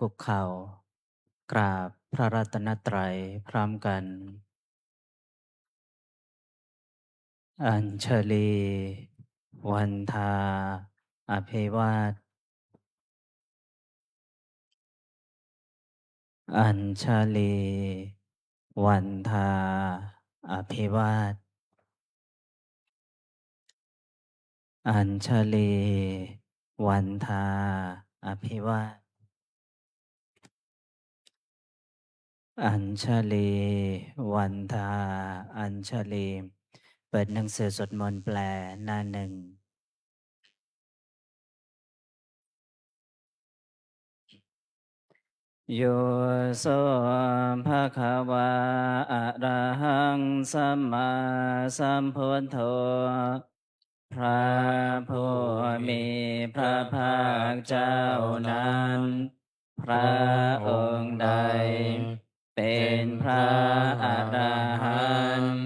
คุกเข่ากราบพระรัตนตรัยพร้อมกันอัญเชลีวันทาอภิวาทอัญชลีวันทาอภิวาทอัญชลีวันทาอภิวาทอัญชลีวันทาอัญชลีเปิดหนังสือสวดมนต์แปลหน้าหนึ่ง โยโสภะคะวะอะระหังสัมมาสัมพุทโธพระผู้มีพระภาคเจ้านั้นพระองค์ใดเป็นพระอรหันต์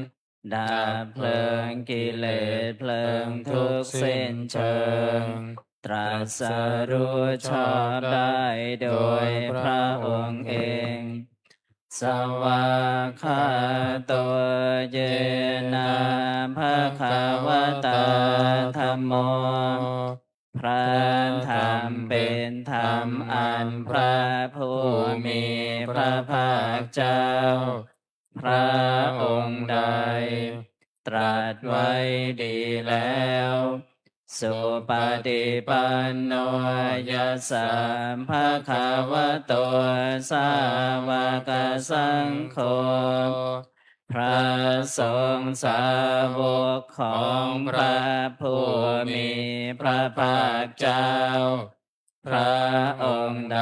ดับเพลิงกิเลสเพลิงทุกข์สิ้นเชิง ตรัสรู้ชอบได้โดยพระองค์เอง สวากขาโตเยนะภะคะวะตาธัมโม พระธรรมเป็นธรรมอันพระผู้มีพระภาคเจ้า พระองค์ใด ตรัสไว้ดีแล้ว สุปฏิปันโนยัสสะภะคะวะโตสาวกสังโฆพระสงฆ์สาวกของพระผู้มีพระภาคเจ้า พระองค์ใด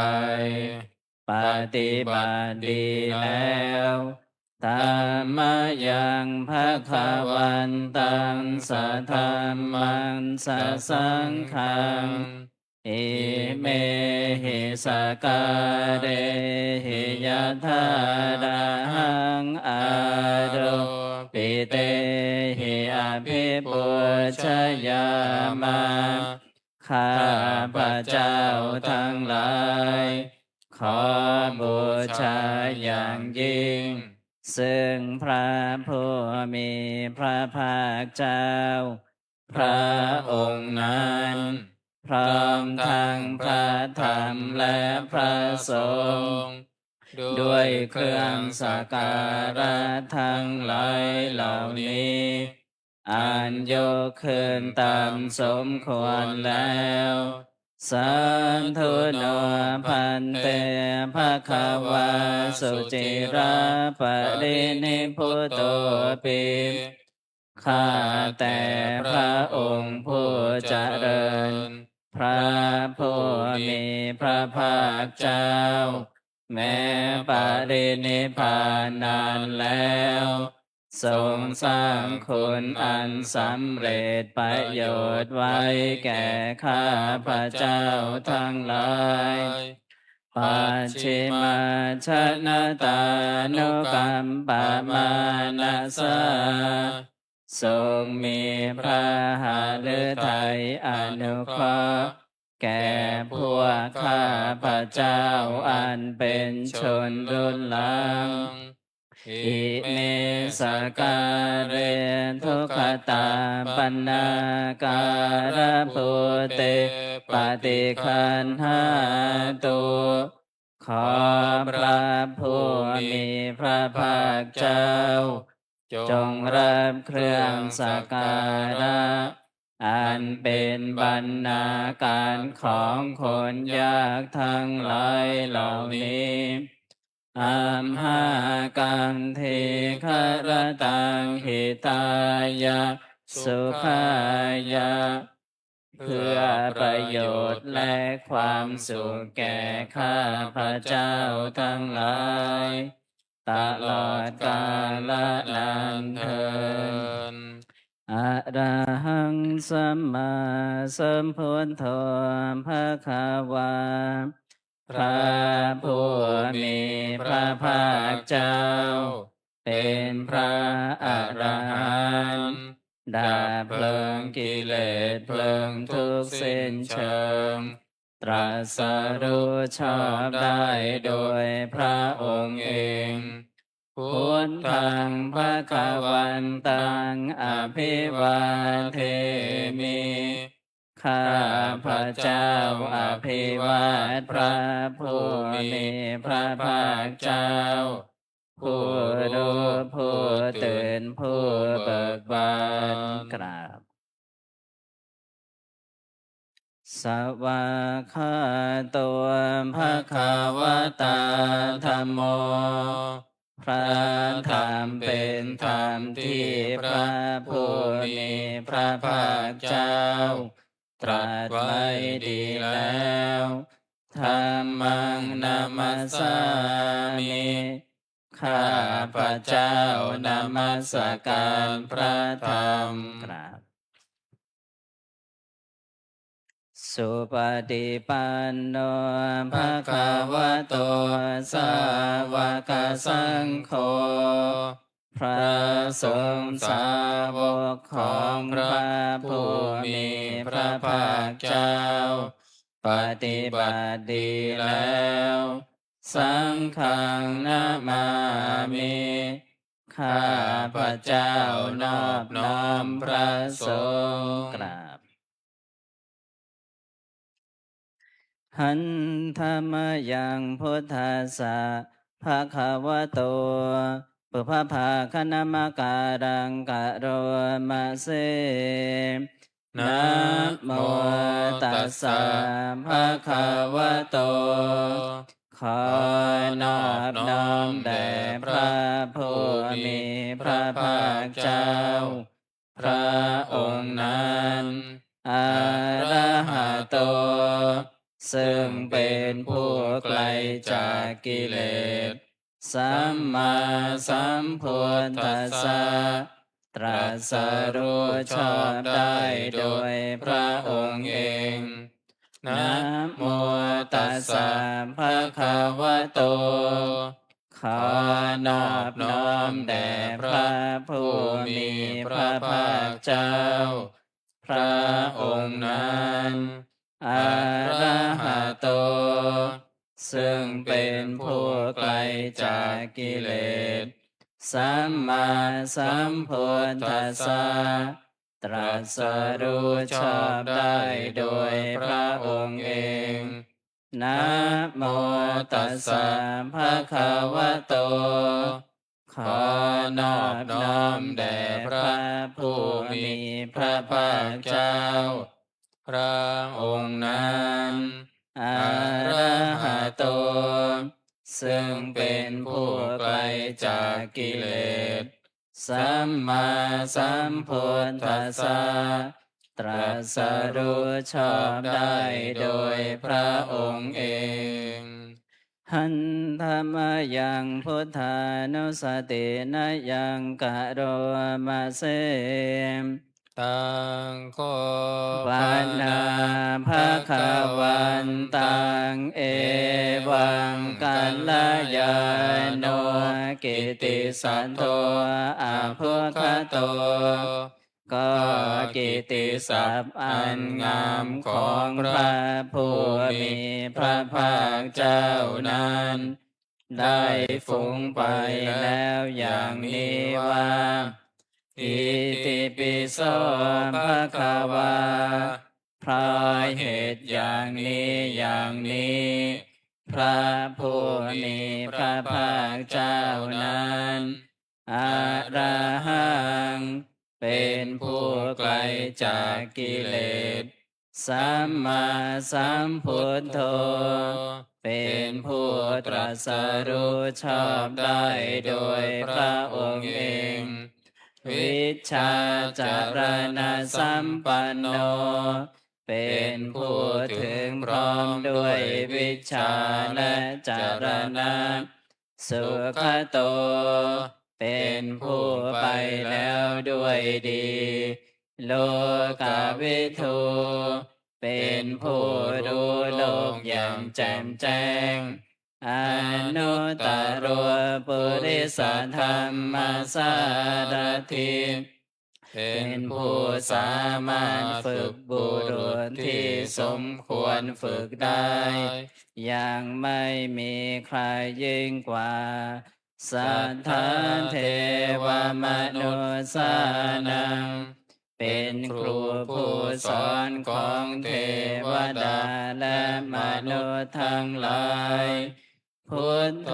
ปฏิบัติดีแล้วธรรมยังภะคะวันตังสัทธัมมังสสังฆังอิเมหิสการเรหิยะธาราหังอาโรปิเตหิอภิปุชยามาข้าพระเจ้าทั้งหลายขอบูชาอย่างยิ่งซึ่งพระผู้มีพระภาคเจ้าพระองค์นั้นพร้อมทั้งพระธรรมและพระสงฆ์ด้วยเครื่องสักการะทั้งหลายเหล่านี้อันยกขึ้นตามสมควรแล้วสันทุโนพันเตภะคะวะสุจิราปรินิพพุโตปิข้าแต่พระองค์ผู้เจริญพระผู้มีพระภาคเจ้าแม้ปรินิพพานนานแล้วทรงสร้างคุณอันสำเร็จประโยชน์ไว้แก่ข้าพระเจ้าทั้งหลายปัจฉิมาชนะตานุกัมปะมานะสาทรงมีพระหฤทัยอนุเคราะห์แก่พวกข้าพระเจ้าอันเป็นชนรุ่นหลังอิเมสการเรทุกขตาปัญนาการปุเตปฏิคันหาตุขอพระผู้มีพระภาคเจ้าจงรับเครื่องสักการะอันเป็นบรรณาการของคนยากทั้งหลายเหล่านี้อัมหากังเทครตังหิตายะสุขายะเพื่อประโยชน์และความสุขแก่ข้าพระเจ้าทั้งหลายตลอดกาลนานเทอญอะระหังสัมมาสัมพุทโธภะคะวาพระผู้มีพระภาคเจ้าเป็นพระอรหันต์ดับเพลิงกิเลสเพลิงทุกข์สิ้นเชิง ตรัสรู้ชอบได้โดยพระองค์เอง พุทธังภคะวันตังอภิวาเทมิ ข้าพระเจ้าอภิวาทพระผู้มีพระภาคเจ้า ผู้รู้ผู้ตื่นผู้เบิกบานกราบสวากขาตัวภะคะวะตาธัมโม พระธรรมเป็นธรรมที่พระผู้มีพระภาคเจ้า ตรัสไว้ดีแล้วธัมมังนามัสสามิ ข้าพระเจ้านามัสการพระธรรมกราบสุปฏิปันโนภะคะวะโตสาวกสังโฆ พระสงฆ์สาวกของพระผู้มีพระภาคเจ้า ปฏิบัติดีแล้วสังฆังนามามิ ข้าพระเจ้านอบน้อมพระสงฆ์กราบหันธรรมยังพุทธัสสะภะคะวะโตปุพพาคณมการังกะโรมะเสนะโมตัสสะภะคะวะโตขอนอบน้อมแด่พระผู้มีพระภาคเจ้า พระองค์นั้นอะระหะโตซึ่งเป็นผู้ไกลจากกิเลสสัมมาสัมพุทธัสสะตรัสรู้ชอบได้โดยพระองค์เองนะโมตัสสะภะคะวะโตขอนอบน้อมแด่พระผู้มีพระภาคเจ้า พระองค์นั้นอะระหะโตซึ่งเป็นผู้ไกลจากกิเลสสัมมาสัมพุทธัสสะตรัสรู้ชอบได้โดยพระองค์เองนะโมตัสสะภะคะวะโตขอนอบน้อมแด่พระผู้มีพระภาคเจ้า พระองค์นั้นอะระหะโตซึ่งเป็นผู้ไกลจากกิเลสสัมมาสัมพุทธัสสะตรัสรู้ชอบได้โดยพระองค์เองหันธรรมยังพุทธานุสตินะยังกะโรมะเสตังโคปันนาภะคะวันตังเอวังกัลลยาโนกิติสันโตอะภุคโตก็กิติศัพท์อันงามของพระผู้มีพระภาคเจ้านั้นได้ฟุ้งไปแล้วอย่างนี้ว่าอิติปิโสภะคะวาเพราะเหตุอย่างนี้อย่างนี้พระผู้มีพระภาคเจ้านั้นอะระหังเป็นผู้ไกลจากกิเลสสัมมาสัมพุทโธเป็นผู้ตรัสรู้ชอบได้โดยพระองค์เองวิชชาจารณะสัมปันโนเป็นผู้ถึงพร้อมด้วยวิชชาและจารณะสุขโตเป็นผู้ไปแล้วด้วยดีโลกวิทูเป็นผู้รู้โลกอย่างแจ่มแจ้งอนุตตรปุริสธรรมสารถิ เป็นผู้สามารถฝึกบุรุษที่สมควรฝึกได้ ยังไม่มีใครยิ่งกว่า สัทธาเทวมนุษสานัง เป็นครูผู้สอนของเทวดาและมนุษย์ทั้งหลาย พุทโธ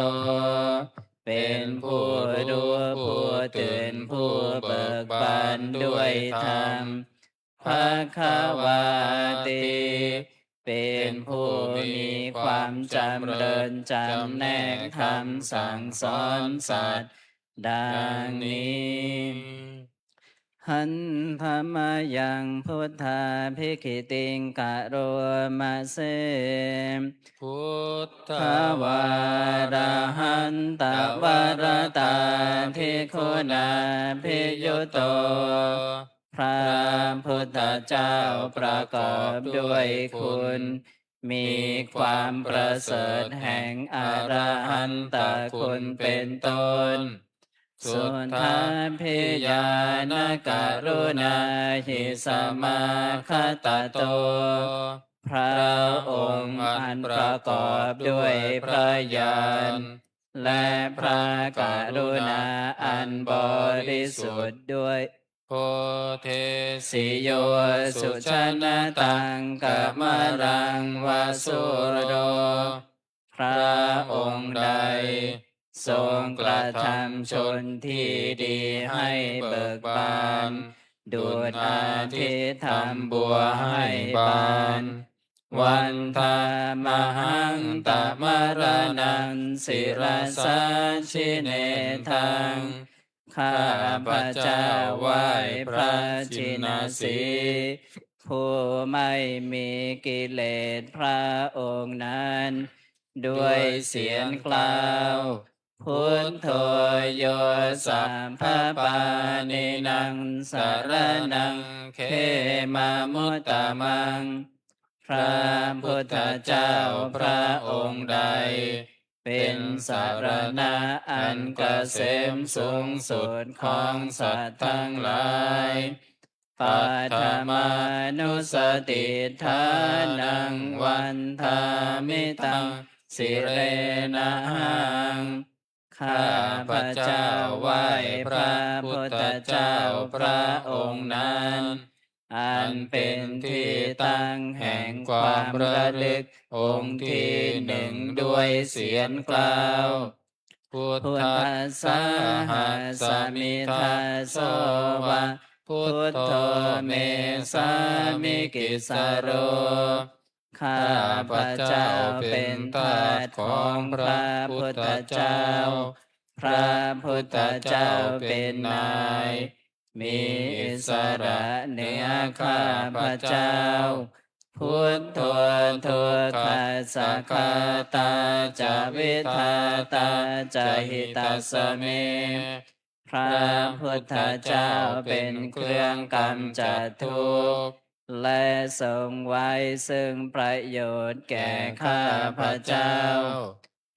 เป็นผู้รู้ผู้ตื่นผู้เบิกบานด้วยธรรมภควาติเป็นผู้มีความจำเริญจำแนกธรรมสั่งสอนสัตว์ดังนี้ หันธรรมยังพุทธาภิกขิติงกะโรมะเส พุทธ ทวาระหันตวรตาทิคุณาภิยุโต พระพุทธเจ้าประกอบด้วยคุณ มีความประเสริฐแห่งอรหันตคุณเป็นต้น สุทธาภิญาณกรุณาหิสมาคตโต พระองค์อันประกอบด้วยพระญาณและพระกรุณาอันบริสุทธิ์ด้วย โพเท สิโยสุชนะตังกมรังวาสุรโด พระองค์ใด ทรงกระทำชนที่ดีให้เบิกบานดุจอาทิตย์ทำบัวให้บาน วันธามหังตมรณังศิรสาชิเนทัง ข้าพระเจ้าไหว้พระชินสีห์ผู้ไม่มีกิเลสพระองค์นั้น ด้วยเสียงกล่าว พุทโธโยสัมภปานินังสารนังเขมามุตตมัง พระพุทธเจ้าพระองค์ใด เป็นสารณะอันเกษมสูงสุดของสัตว์ทั้งหลายปัทมานุสติทานังวันทามิตังสิเรนะหัง ข้าพระเจ้าไหว้พระพุทธเจ้าพระองค์นั้น อันเป็นที่ตั้งแห่งความระลึกองค์ที่หนึ่งด้วยเสียงกล่าว พุท พุท ธั ธ ส สาหัสมิทาโสวะพุทโธเมสามิกิสโร ข้าพระเจ้าเป็นทาสของพระพุทธเจ้า พระพุทธเจ้าเป็นนาย มีอิสระเหนือข้าพระเจ้า พุทโธทุกขัสสะคาตาจะวิทาตาจะหิตัสสะเม พระพุทธเจ้าเป็นเครื่องกำจัดทุกข์และทรงไว้ซึ่งประโยชน์แก่ข้าพระเจ้า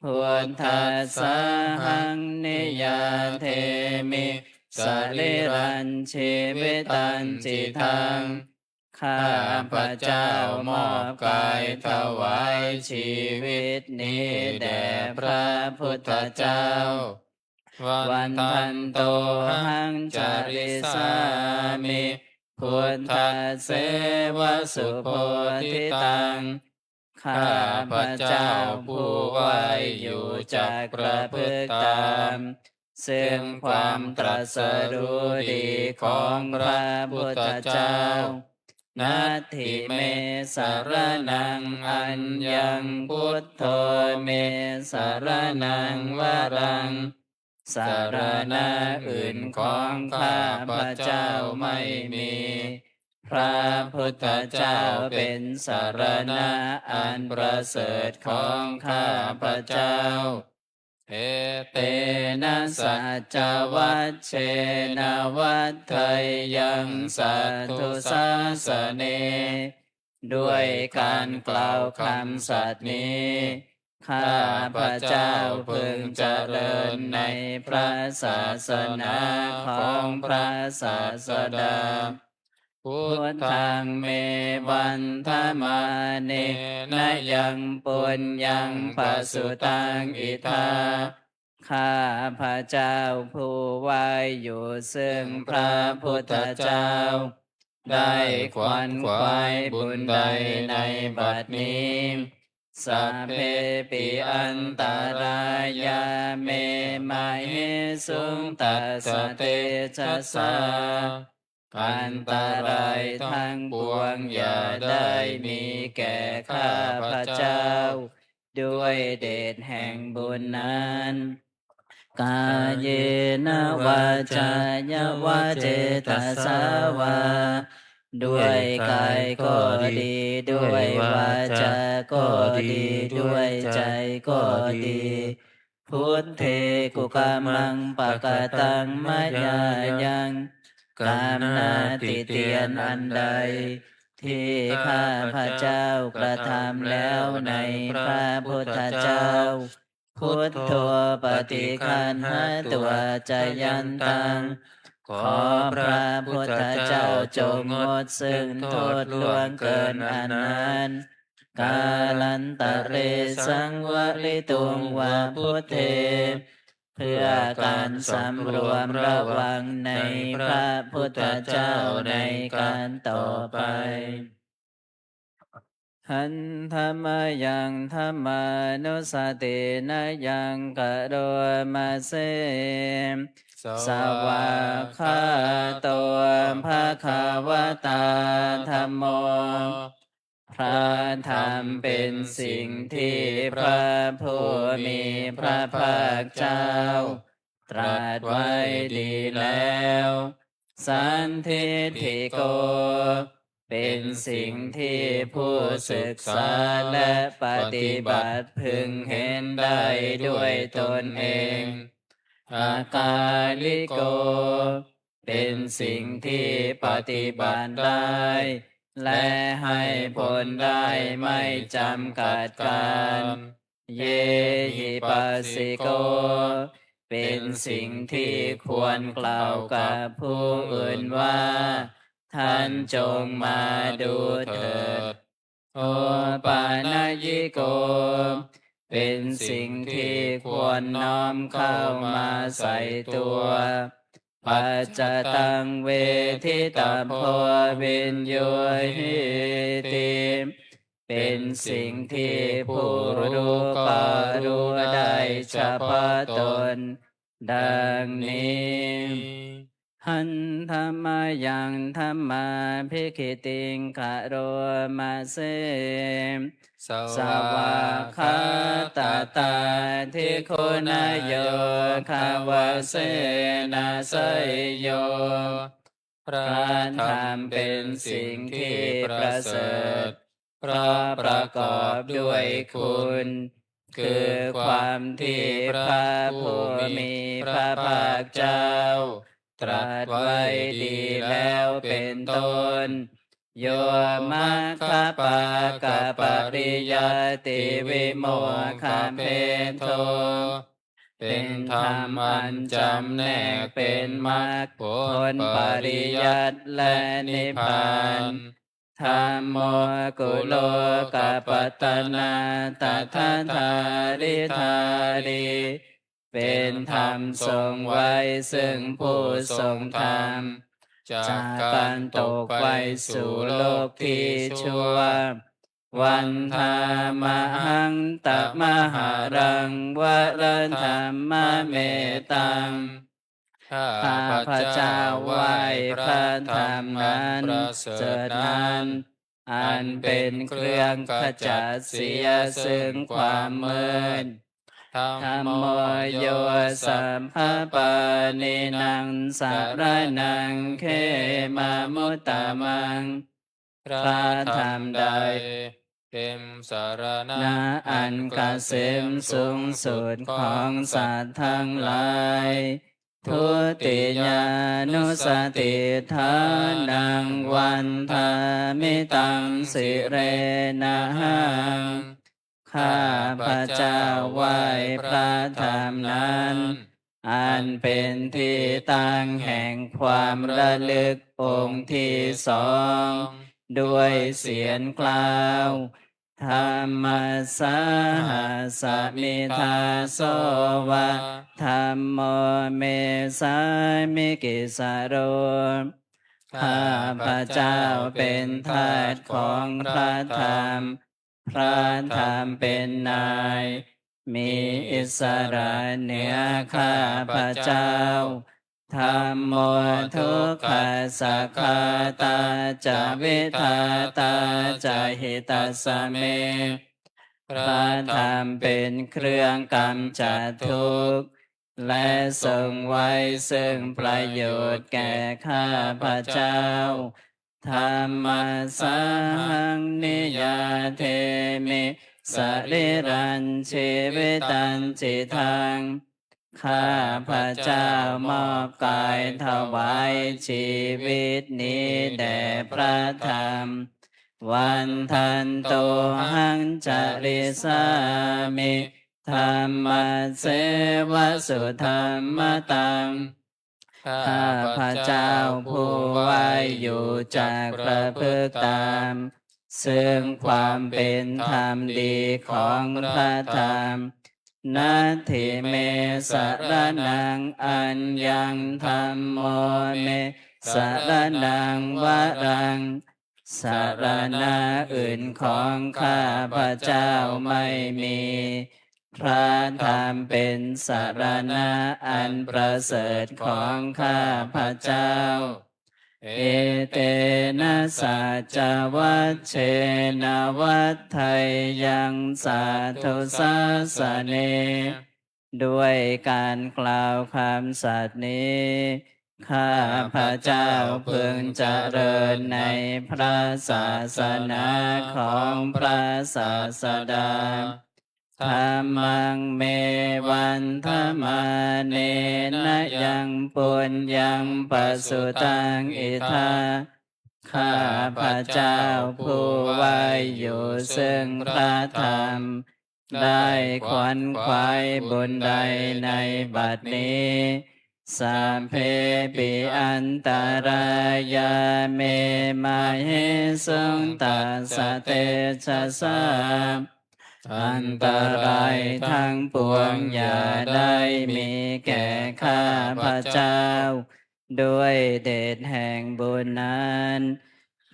พุทธัสสะหังนิยาเทมิสริรันชีวิตันจิตัง ข้าพระเจ้ามอบกายถวายชีวิตนี้แด่พระพุทธเจ้า วันทันโตหังจาริสามิพุทธเสวสุโพธิตัง ข้าพระเจ้าผู้ไหวอยู่จักประพฤติตามซึ่งความตรัสรู้ดีของพระพุทธเจ้า นัตถิเมสารนังอัญญังพุทโธเมสารนังวรัง สารณะอื่นของข้าพระเจ้าไม่มี พระพุทธเจ้าเป็นสารณะอันประเสริฐของข้าพระเจ้า เอ เตนะสัจจวัชเชนะวัฏไทยังสัตถุสาสเน ด้วยการกล่าวคำสัตย์นี้ ข้าพระเจ้าพึงเจริญในพระศาสนาของพระศาสดา พุทธังเมวันธมาเนนะยังปุญญังปสุตังอิทาข้าพระเจ้าผู้ไว้อยู่ซึ่งพระพุทธเจ้า ได้ขวนขวายบุญใดในบัดนี้สัพเพปิอันตรายาเมมาเหสุงตัสสะเตชะสาอันตรายทั้งปวงอย่าได้มีแก่ข้าพระเจ้า ด้วยเดชแห่งบุญนั้น กายเยนะวาจายาวาเจตสาวาด้วยกายก็ดีด้วยวาจาก็ดีด้วยใจก็ดีพุทเทกุกามังปะกะตังมะยายังกามนาติเตียนอันใดที่ข้าพระเจ้ากระทำแล้วในพระพุทธเจ้า พุทโธปฏิคันหาตัวจยันตังขอพระพุทธเจ้าจงงดซึ่งโทษล่วงเกินอันนั้นกาลันตะเรสังวริตุงวาพุทเทเพื่อการสำรวมระวังในพระพุทธเจ้าในการต่อไปหันธรรมยังธรรมานุสตินะยังกะโรมาเสสวาคาโตภะคะวะตาธัมโมพระธรรมเป็นสิ่งที่พระผู้มีพระภาคเจ้า ตรัสไว้ดีแล้วสันทิฏฐิโกเป็นสิ่งที่ผู้ศึกษาและปฏิบัติพึงเห็นได้ด้วยตนเองอากาลิโกเป็นสิ่งที่ปฏิบัติได้และให้ผลได้ไม่จำกัดการเยหิปัสสิโกเป็นสิ่งที่ควรกล่าวกับผู้อื่นว่าท่านจงมาดูเถิดโอปานายิโกเป็นสิ่งที่ควรน้อมเข้ามาใส่ตัวปัจจตังเวทิตาโพวินโยหิติเป็นสิ่งที่ผู้รู้ก็รู้ได้เฉพาะตนดังนี้หันธรรมายังธรรมาภิกขิติงกะโรมาเสสวาคาตาตาทิคุณโยคาวาเสนาไสโยพระธรรมเป็นสิ่งที่ประเสริฐเพราะประกอบด้วยคุณคือความที่พระผู้มีพระภาคเจ้าตรัสไว้ดีแล้วเป็นต้นโยมัคคปากะปริยติวิโมคขเพโทเป็นธรรมอันจำแนกเป็นมรรคผลปริยัติและนิพพานธัมโมกุโลกัปปัตตนาตถาธาริธาริเป็นธรรมทรงไว้ซึ่งผู้ทรงธรรมจากการตกไปสู่โลกที่ชั่ววันธามหังตมหารังวรธรรมเมตังข้าพระเจ้าไหว้พระธรรมนั้นเสริฐนั้นอันเป็นเครื่องขจัดเสียซึ่งความมืดธัมโมโยสัมภปานินังสารนังเขมามุตตะมังพระธรรมใดเป็นสารณะอันเกษมสูงสุดของสัตว์ทั้งหลายทุติยานุสติทานังวันธามิตังสิเรนะหัง ข้าพระเจ้าไหว้พระธรรมนั้น อันเป็นที่ตั้งแห่งความระลึกองค์ที่สองด้วยเสียงกล่าวธรรมสหัสสมิทาโสวะธัมโมเมสามิกิสโร ข้าพระเจ้าเป็นทาสของพระธรรม พระธรรมเป็นนาย มีอิสระเหนือข้าพระเจ้าธัมโมทุกขัสสะคาตาจะวิทาตาจะหิตัสสะเม พระธรรมเป็นเครื่องกำจัดทุกข์และทรงไว้ซึ่งประโยชน์แก่ข้าพระเจ้าธรรมสังนิยาเทมิสริรันชีวิตันจิตังข้าพระเจ้ามอบกายถวายชีวิตนี้แด่พระธรรมวันทันโตหังจริสามิธรรมเสวะสุธรรมตังข้าพระเจ้าผู้ไว้อยู่จากประพฤติตามซึ่งความเป็นธรรมดีของพระธรรมนัตถิเมสรนังอัญญังธัมโมเมสรนังวรังสารณะอื่นของข้าพระเจ้าไม่มีพระธรรมเป็นสารณะอันประเสริฐของข้าพระเจ้าเอเตนะสัจวัชเชนะวัฏไทยังสาธุสาสเนด้วยการกล่าวคำสัตย์นี้ข้าพระเจ้าพึงเจริญในพระศาสนาของพระศาสดาธัมมังเมวันธมาเนนะยังปุญญังปัสสุตังอิทาข้าพระเจ้าผู้ไว้อยู่ซึ่งพระธรรมได้ขวนขวายบุญใดในบัดนี้สัพเพปิอันตรายาเมมาเหสุงตัสสะเตชะสาอันตรายทั้งปวงอย่าได้มีแก่ข้าพระเจ้าด้วยเดชแห่งบุญนั้น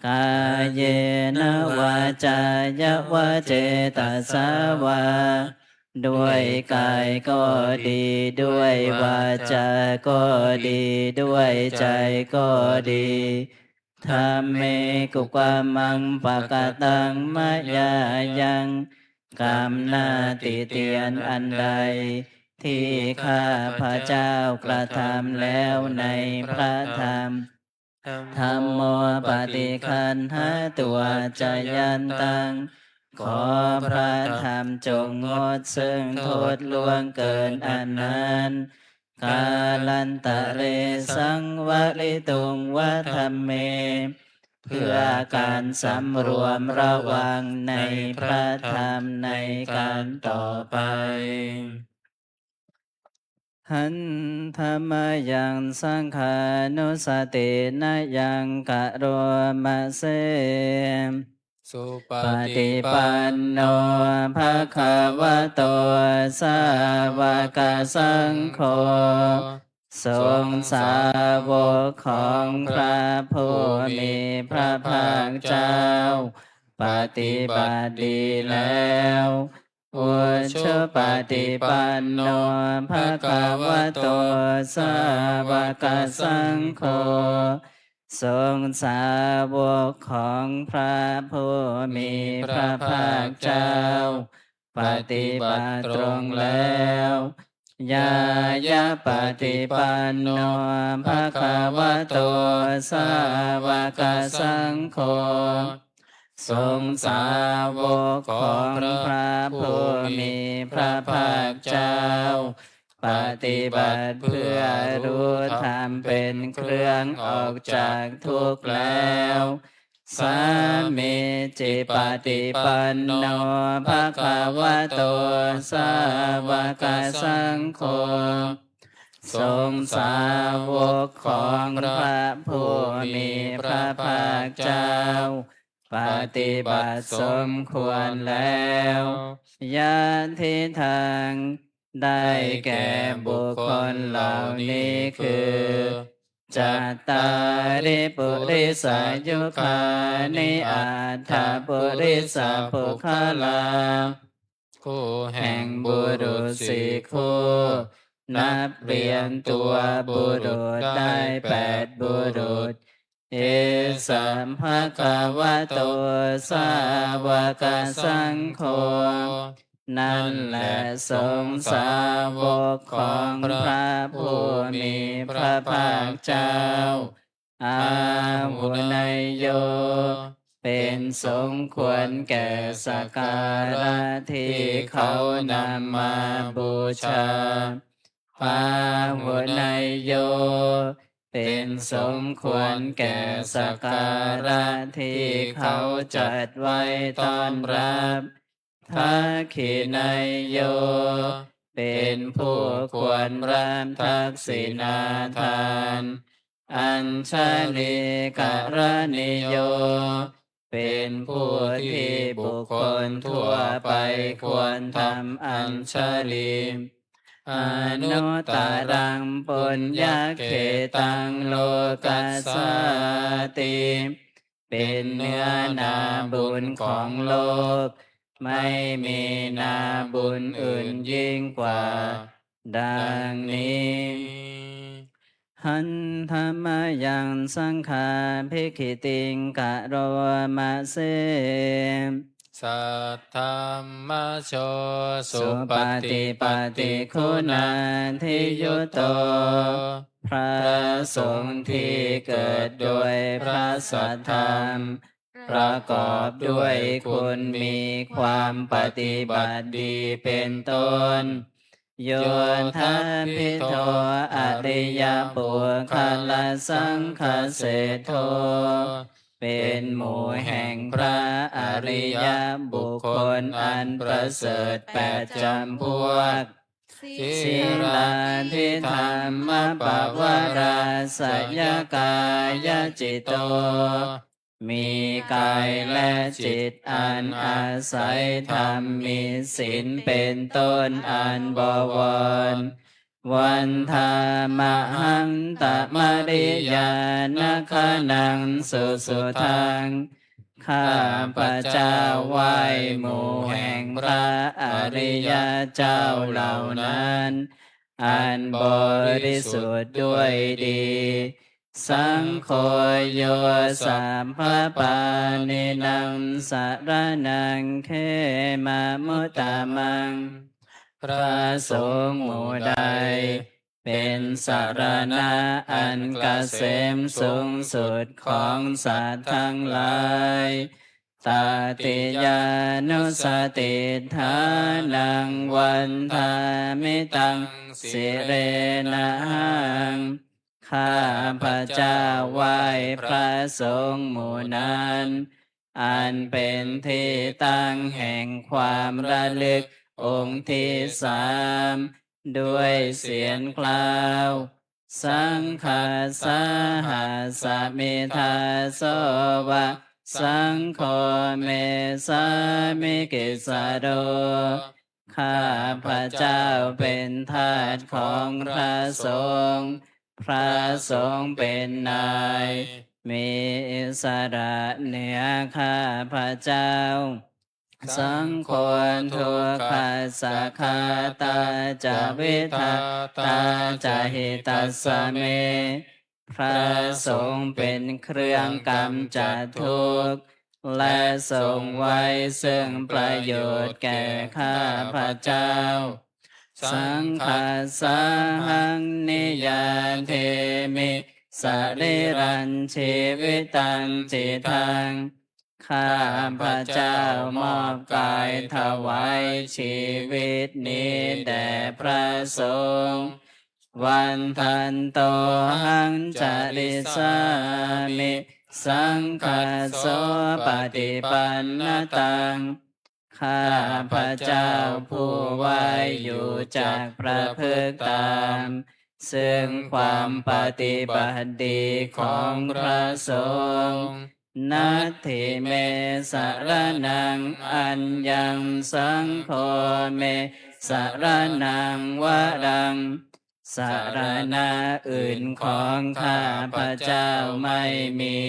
กายเยนะวาจายวะเจตสาวาด้วยกายก็ดีด้วยวาจาก็ดีด้วยใจก็ดีธรรมเมกุกวามังปะกะตังมะยายังกรรมหน้าติเตียนอันใดที่ข้าพระเจ้ากระทำแล้วในพระธรรมธัมโมปฏิคันหาตัวจยันตังขอพระธรรมจงงดซึ่งโทษล่วงเกินอันนั้นกาลันตะเรสังวริตุงวะธัมเมเพื่อการสำรวมระวังในพระธรรมในการต่อไปหันธรรมยังสังขานุสตินะยังกะโรมะเสสุปปฏิฏิปั ปั น น โน โน ภะคะวะโตสาวกสังโฆทรงสาวกของพระผู้มีพระภาคเจ้าปฏิบัติดีแล้วอุชุปฏิปันโนภะคะวะโตสาวกสังโฆทรงสาวกของพระผู้มีพระภาคเจ้าปฏิบัติตรงแล้วยายะปฏิปันโนภะคะวะโตสาวกสังโฆทรงสาวกของพระผู้มีพระภาคเจ้าปฏิบัติเพื่อรู้ธรรมเป็นเครื่องออกจากทุกข์แล้ว สามิจิปฏิปันโนภะคะวะโตสาวกสังโฆทรงสาวกของพระผู้มีพระภาคเจ้าปฏิบัติสมควรแล้วยะทิทางได้แก่บุคคลเหล่านี้คือจัตตาริปุริสายุคานิอัตถปุริสปุคลาคู่แห่ แห่ ง ง บุ บุ รุ รุ ษ ษ สี่ สี่ คู่ คู่นับเรียงตัวบุรุษได้8 บุรุษเอสัมภะคะวะโตสาวกสังโฆนั่นแหละสงฆ์สาวกของพระผู้มีพระภาคเจ้าอาหุนยโยเป็นสมควรแก่สักการะที่เขานำมาบูชาพาหุนยโยเป็นสมควรแก่สักการะที่เขาจัดไว้ต้อนรับทักขินายโยเป็นผู้ควรรับทักษิณาทานอัญชลีกรณิโยเป็นผู้ที่บุคคลทั่วไปควรทำอัญชลีอนุตตรังปุญญเขตังโลกัสสติเป็นเนื้อนาบุญของโลกไม่มีนาบุญอื่นยิ่งกว่าดังนี้หันธรรมยังสังฆาภิกขิติงกะโรมะเส สัทธัมมโชสุ สุ ป ป ฏิ ฏิ ป ป ติ ฏิ คุ คุณ ณา า ทิ ทิ ยุ ยุ โต โต พระสงฆ์ที่เกิดโดยพระสัทธรรมประกอบด้วยคุณมีความปฏิบัติดีเป็นต้นโยทัพพิโทอริยปุคลสังคเสโทเป็นหมู่แห่งพระอริยบุคคลอันประเสริฐ8 จำพวกศีลาทิธรรมปวาราสยกายจิตโตมีกายและจิตอันอาศัยธรรมมีศีลเป็นต้นอันบวรวันธามหังตมริยานคนังสุทังข้าพระเจ้าไหว้หมู่แห่งพระอริยเจ้าเหล่านั้นอันบริสุทธิ์ด้วยดีสังโฆโยสัมภปานินังสารนังเขมามุตตามังพระสงฆ์หมู่ใดเป็นสารณะอันเกษมสูงสุดของสัตว์ทั้งหลายตาติยานุสติฐานังวันทามิตังสิเรนะหังข้าพระเจ้าไหว้พระสงฆ์หมู่นั้นอันเป็นที่ตั้งแห่งความระลึกองค์ที่3ด้วยเสียงกล่าวสังฆาสหัสมิทาโสวะสังโฆเมสามิกิสาโดข้าพระเจ้าเป็นทาสของพระสงฆ์พระสงฆ์เป็นนายมีอิสระเหนือข้าพระเจ้าสังโฆทุกขัสสะคาตาจาวิทาตาจาหิตัสสะเมพระสงฆ์เป็นเครื่องกำจัดทุกข์และทรงไว้ซึ่งประโยชน์แก่ข้าพระเจ้าสังฆาสาหังนิยาเทมิสริรันชีวิตังจิตังข้าพระเจ้ามอบกายถวายชีวิตนี้แด่พระสงฆ์วันทันโตหังจริสามิ สังคัสโสปฏิปันนตังข้าพระเจ้าผู้ไว้อยู่จากประพฤติตามซึ่งความปฏิบัติดีของพระสงฆ์นัตถิเมสรนังอัญญังสังโฆเมสรนังวรังสารณะอื่นของข้าพระเจ้าไม่มี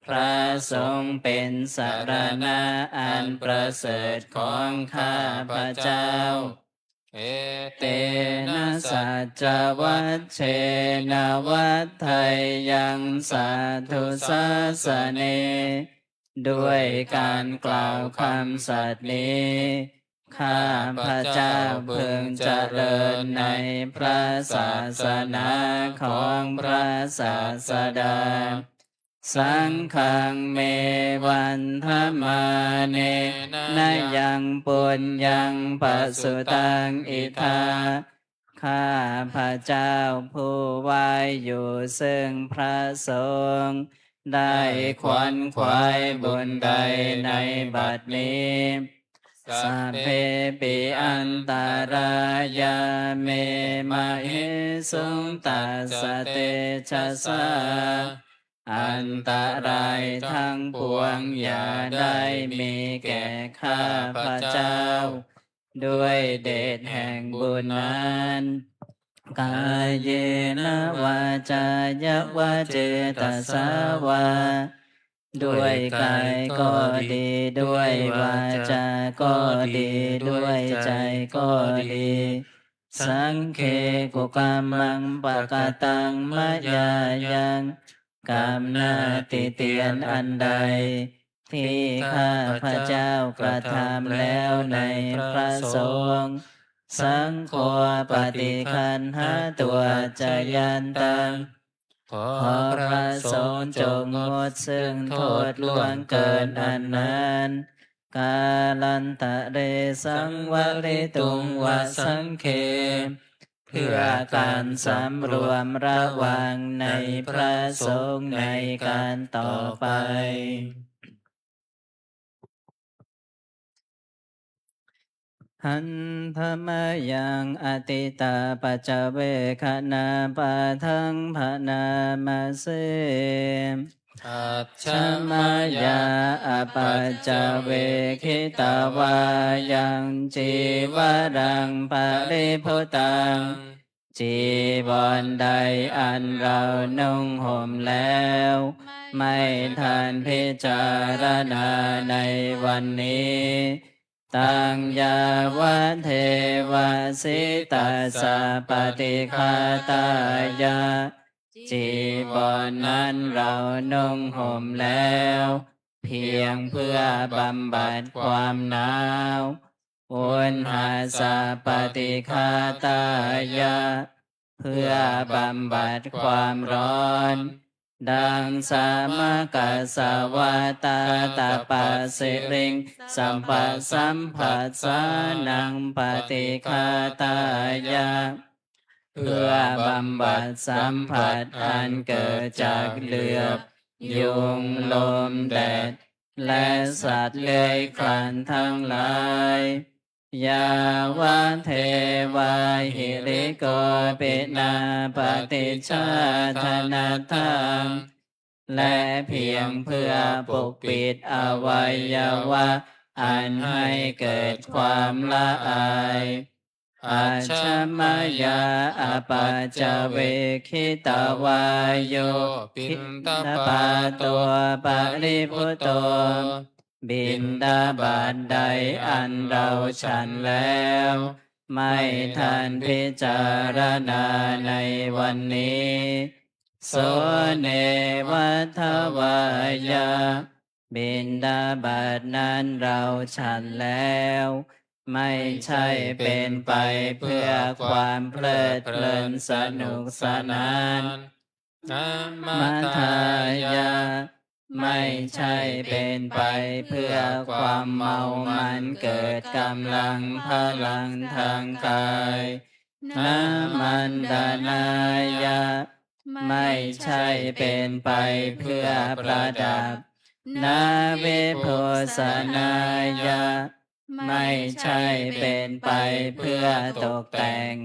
พระสงฆ์เป็นสารณะอันประเสริฐของข้าพระเจ้าเอเตนะสัจวัชเชนะวัฏไทยังสาธุสาสเนด้วยการกล่าวคำสัตย์นี้ข้าพระเจ้าพึงเจริญในพระศาสนาของพระศาสดาสังฆังเมวันธมาเนนะยังปุญญังปัสสุตังอิทาข้าพระเจ้าผู้ไว้อยู่ซึ่งพระสงฆ์ได้ขวนขวายบุญใดในบัดนี้สัพเพปิอันตารายาเมมะเหสุงตัสสะเตชะสาอันตรายทั้งปวงอย่าได้มีแก่ข้าพระเจ้าด้วยเดชแห่งบุญนั้นกายเยนะวาจายวะเจตสาวาด้วยกายก็ดีด้วยวาจาก็ดีด้วยใจก็ดีสังเคกุกามังปะกะตังมะยายังกรรมนาติเตียนอันใดที่ข้าพระเจ้ากระทำแล้วในพระสงฆ์สังโฆปฏิคันหาตัวจยันตังขอพระสงฆ์จงงดซึ่งโทษล่วงเกินอันนั้นกาลันตะเรสังวริตุงวสังเคเพื่อการสำรวมระวังในพระสงฆ์ในการต่อไปหันธรรมยังอติตาปัจจเวคณาปะทังภนามาเสอัจฉชัมมายาอปัจจเวคิตาวายังจีวรังปริพุตังจีวรใดอันเรานุ่งห่มแล้วไม่ทันพิจารณาในวันนี้ตังยาวะเทวะสิตัสสะปฏิฆาตายาจีวรนั้นเรานุ่งห่มแล้วเพียงเพื่อบำบัดความหนาวอุณหาสะปฏิฆาตายาเพื่อบำบัดความร้อนดังสามกัสสวะตาตาปัสสิริงสัมปัสสัมผัสสานังปฏิฆาตายาเพื่อบำบัดสัมผัสอันเกิดจากเหลือบยุงลมแดดและสัตว์เลื้อยคลานทั้งหลายยาวะเทวาหิริโกปินาปฏิชาธนาทังและเพียงเพื่อปกปิดอวัยวะอันให้เกิดความละอายอาชมายาอปัจจเวคิตาวายโยปินตปาตัวปริพุตโตบินดาบาตใดอันเราฉันแล้วไม่ทันพิจารณาในวันนี้โสเนวัฏวายาบินดาบาตนั้นเราฉันแล้วไม่ใช่เป็นไปเพื่อความเพลิดเพลินสนุกสนานมัทายาไม่ใช่เป็นไปเพื่อความเมามันเกิดกำลังพลังทางกายนามันดานายา ไม่ใช่เป็นไปเพื่อประดับนาวิภูสนายะไม่ใช่เป็นไปเพื่อตกแต่ง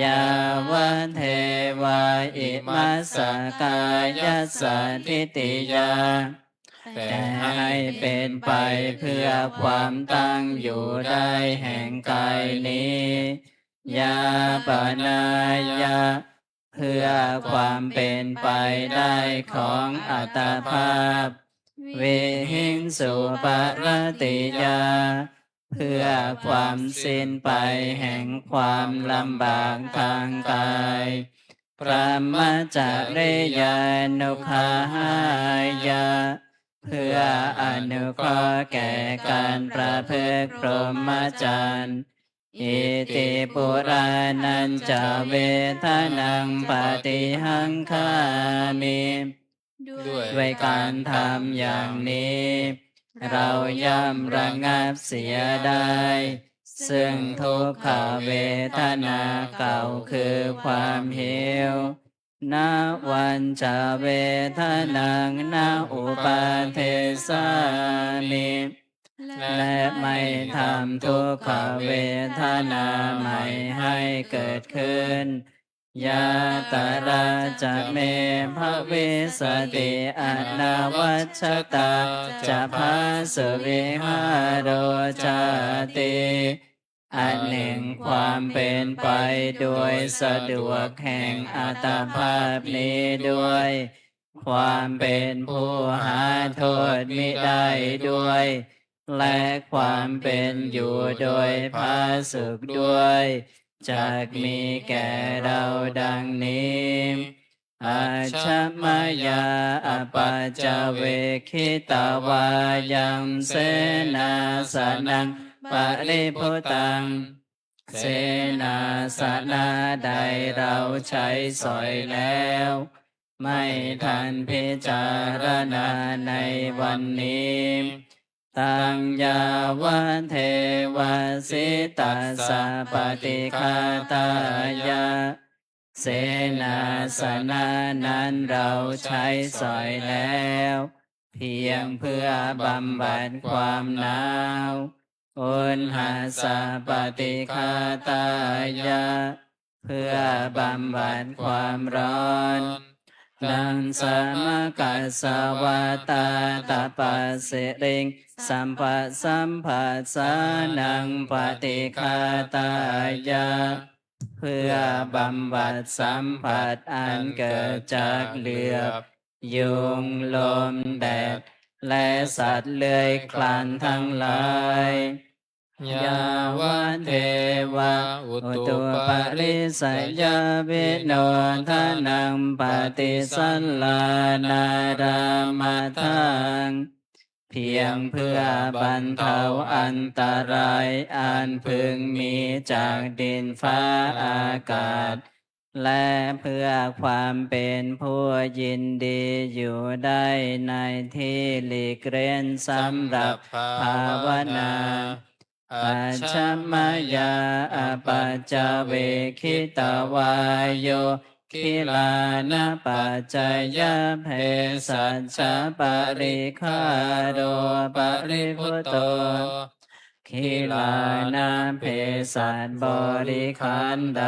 ยาวันเทวาอิมัสสกายัสสะทิติยาแต่ให้เป็นไปเพื่อความตั้งอยู่ได้แห่งกายนี้ยาปนายะเพื่อความเป็นไปได้ของอัตภาพวิหิงสุปรติยาเพื่อความสิ้นไปแห่งความลำบากทางกายพระมจริยานุภายาเพื่ออนุเคราะห์แก่การประพฤติพรหมจรรย์อิติปุรานันจะเวทนังปฏิหังคามิด้วยการทำอย่างนี้เราย่อมระงับเสียได้ซึ่งทุกขเวทนาเก่าคือความหิวนาวันจะเวทนังนาอุปาเทสามิและไม่ทำทุกขเวทนาใหม่ให้เกิดขึ้นยาตราจะเมภวิสติอนาวัชตาจะพาสวิหารโรจาติอันหนึ่งความเป็นไปโดยสะดวกแห่งอัตภาพนี้ด้วยความเป็นผู้หาโทษมิได้ด้วยและความเป็นอยู่โดยพาสุขด้วยจากมีแก่เราดังนี้อาชัมมยาอปัจจเวคิตาวายังเสนาสนังปริพุตังเสนาสนะใดเราใช้สอยแล้วไม่ทันพิจารณาในวันนี้ตังยาวันเทวสิตัสสะปฏิฆาตายาเสนาสนะนั้นเราใช้สอยแล้วเพียงเพื่อบำบัดความหนาวอุณหาสะปฏิฆาตายาเพื่อบำบัดความร้อนดังสมกัสสวตาตปัสสิริงสัมปัสสัมปัสสานังปฏิฆาตายาเพื่อบำบัดสัมผัสอันเกิดจากเหลือบยุงลมแดดและสัตว์เลื้อยคลานทั้งหลายยาวันเทวะอุตุปริสัยยาวิโนทานังปฏิสัลลานารามทังเพียงเพื่อบรรเทาอันตรายอันพึงมีจากดินฟ้าอากาศและเพื่อความเป็นผู้ยินดีอยู่ได้ในที่หลีกเร้นสำหรับภาวนาอาชัมมยาอปัจจเวคิตาวายโยคิลานะปัจจยเพสัชชะปริคาโรปริพุตโตคิลานะเพสัชบริขารใด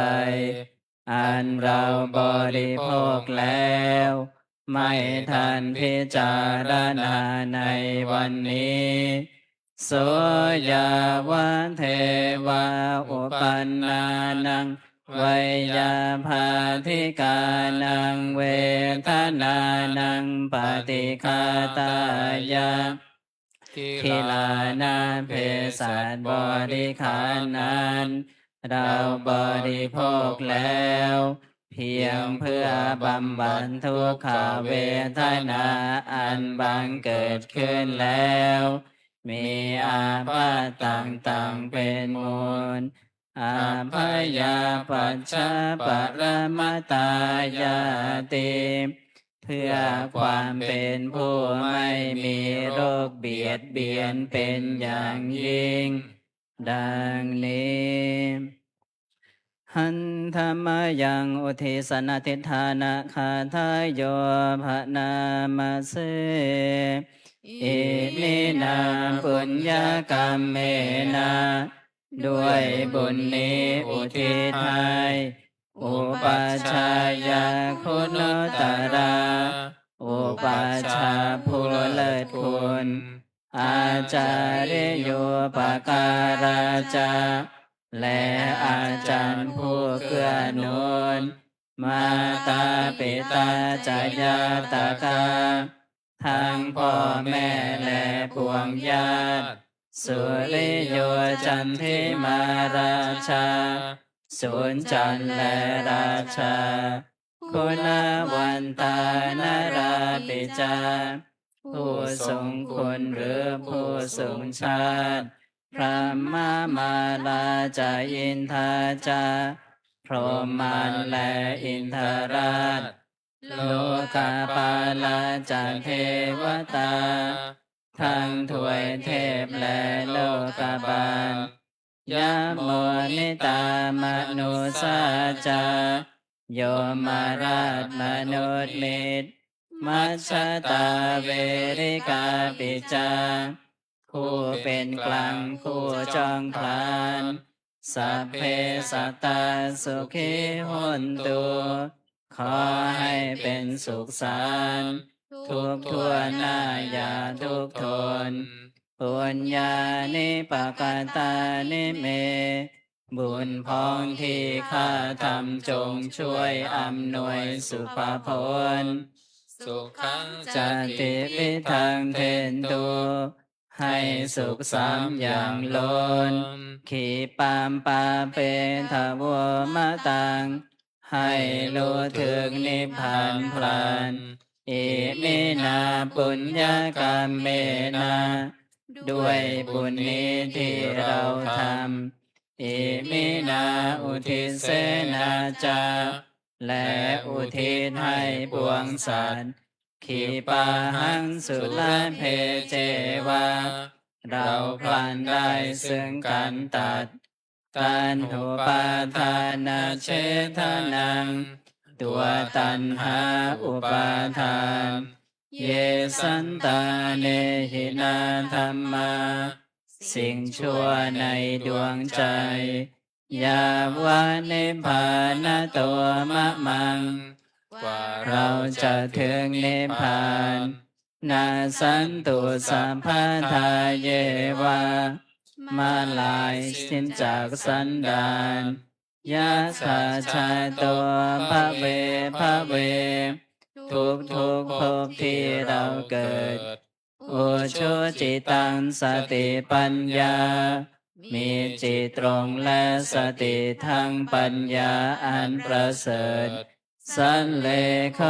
อันเราบริโภคแล้วไม่ทันพิจารณาในวันนี้โสยาวันเทวาอุปันนานังไวยาภาธิกานังเวทนานังปฏิฆาตายาคิลานาเพสัชบริขารนั้นเราบริโภคแล้วเพียงเพื่อบำบัดทุกขเวทนาอันบังเกิดขึ้นแล้วมีอาพาธต่างๆเป็นมูลอาภยาปัจฉปรมาตายาติเพื่อความเป็นผู้ไม่มีโรคเบียดเบียนเป็นอย่างยิ่งดังนี้ หันธรรมยังอุทิสนาทิฏฐานะคาทายโยภะนามาเสอิมินาปุญญากรรมเมนะด้วยบุญนี้อุทิศให้อุปัชฌายาคุณตราอุปัชฌาย์ผู้เลิศคุณอาจาริโยปการาจาและอาจารย์ผู้เกื้อหนุนมาตาปิตาจายาตากาทั้งพ่อแม่และปวงญาติสุริโยจันทิมาราชาสุนจันทร์และราชาคุณวันตานราปิจาผู้ทรงคุณหรือผู้ทรงชาติพระมาลาจาอินทาจาพรหมันและอินทราชโลกาปาลาจาเทวตาทั้งถวยเทพและโลกาบาลยะโมนิตามนุสาจาโยมาราชมนุษย์มิตรมัชฌตาเวริกาปิจาผู้เป็นกลางผู้จองพลานสัพเพสัตตาสุขีหนตุขอให้เป็นสุขสันต์ทุกทั่วหน้าอย่าทุกข์ทนปุญญานิปกตานิเมบุญพ้องที่ข้าทำจงช่วยอำนวยสุภผลสุขัง จันติวิทังเทนตุให้สุขสามอย่างล้นขีปามปาเปทาวมะตังให้รู้ถึงนิพพานพลันอิมินาปุญญากรรมเมนะด้วยบุญนี้ที่เราทำอิมินาอุทิศเสนาจาและอุทิศให้ปวงสัตว์ขีปาหังสุลาเพเจวาเราพลันได้ซึ่งการตัดการหุปาทานาเชทนังตัวตัณหาอุปาทานเยสันตาเนหินาธรรมาสิ่งชั่วในดวงใจยาวานิพพานตัวมะมังกว่า เราจะถึงนิพพานนาสันตุสัมภทาเยวามาลายสิ้นจากสันดานยะสาชาตัวพระเวพระเวทุกภพที่เราเกิดอุชุจิตังสติปัญญามีจิตตรงและสติทั้งปัญญาอันประเสริฐสันเลข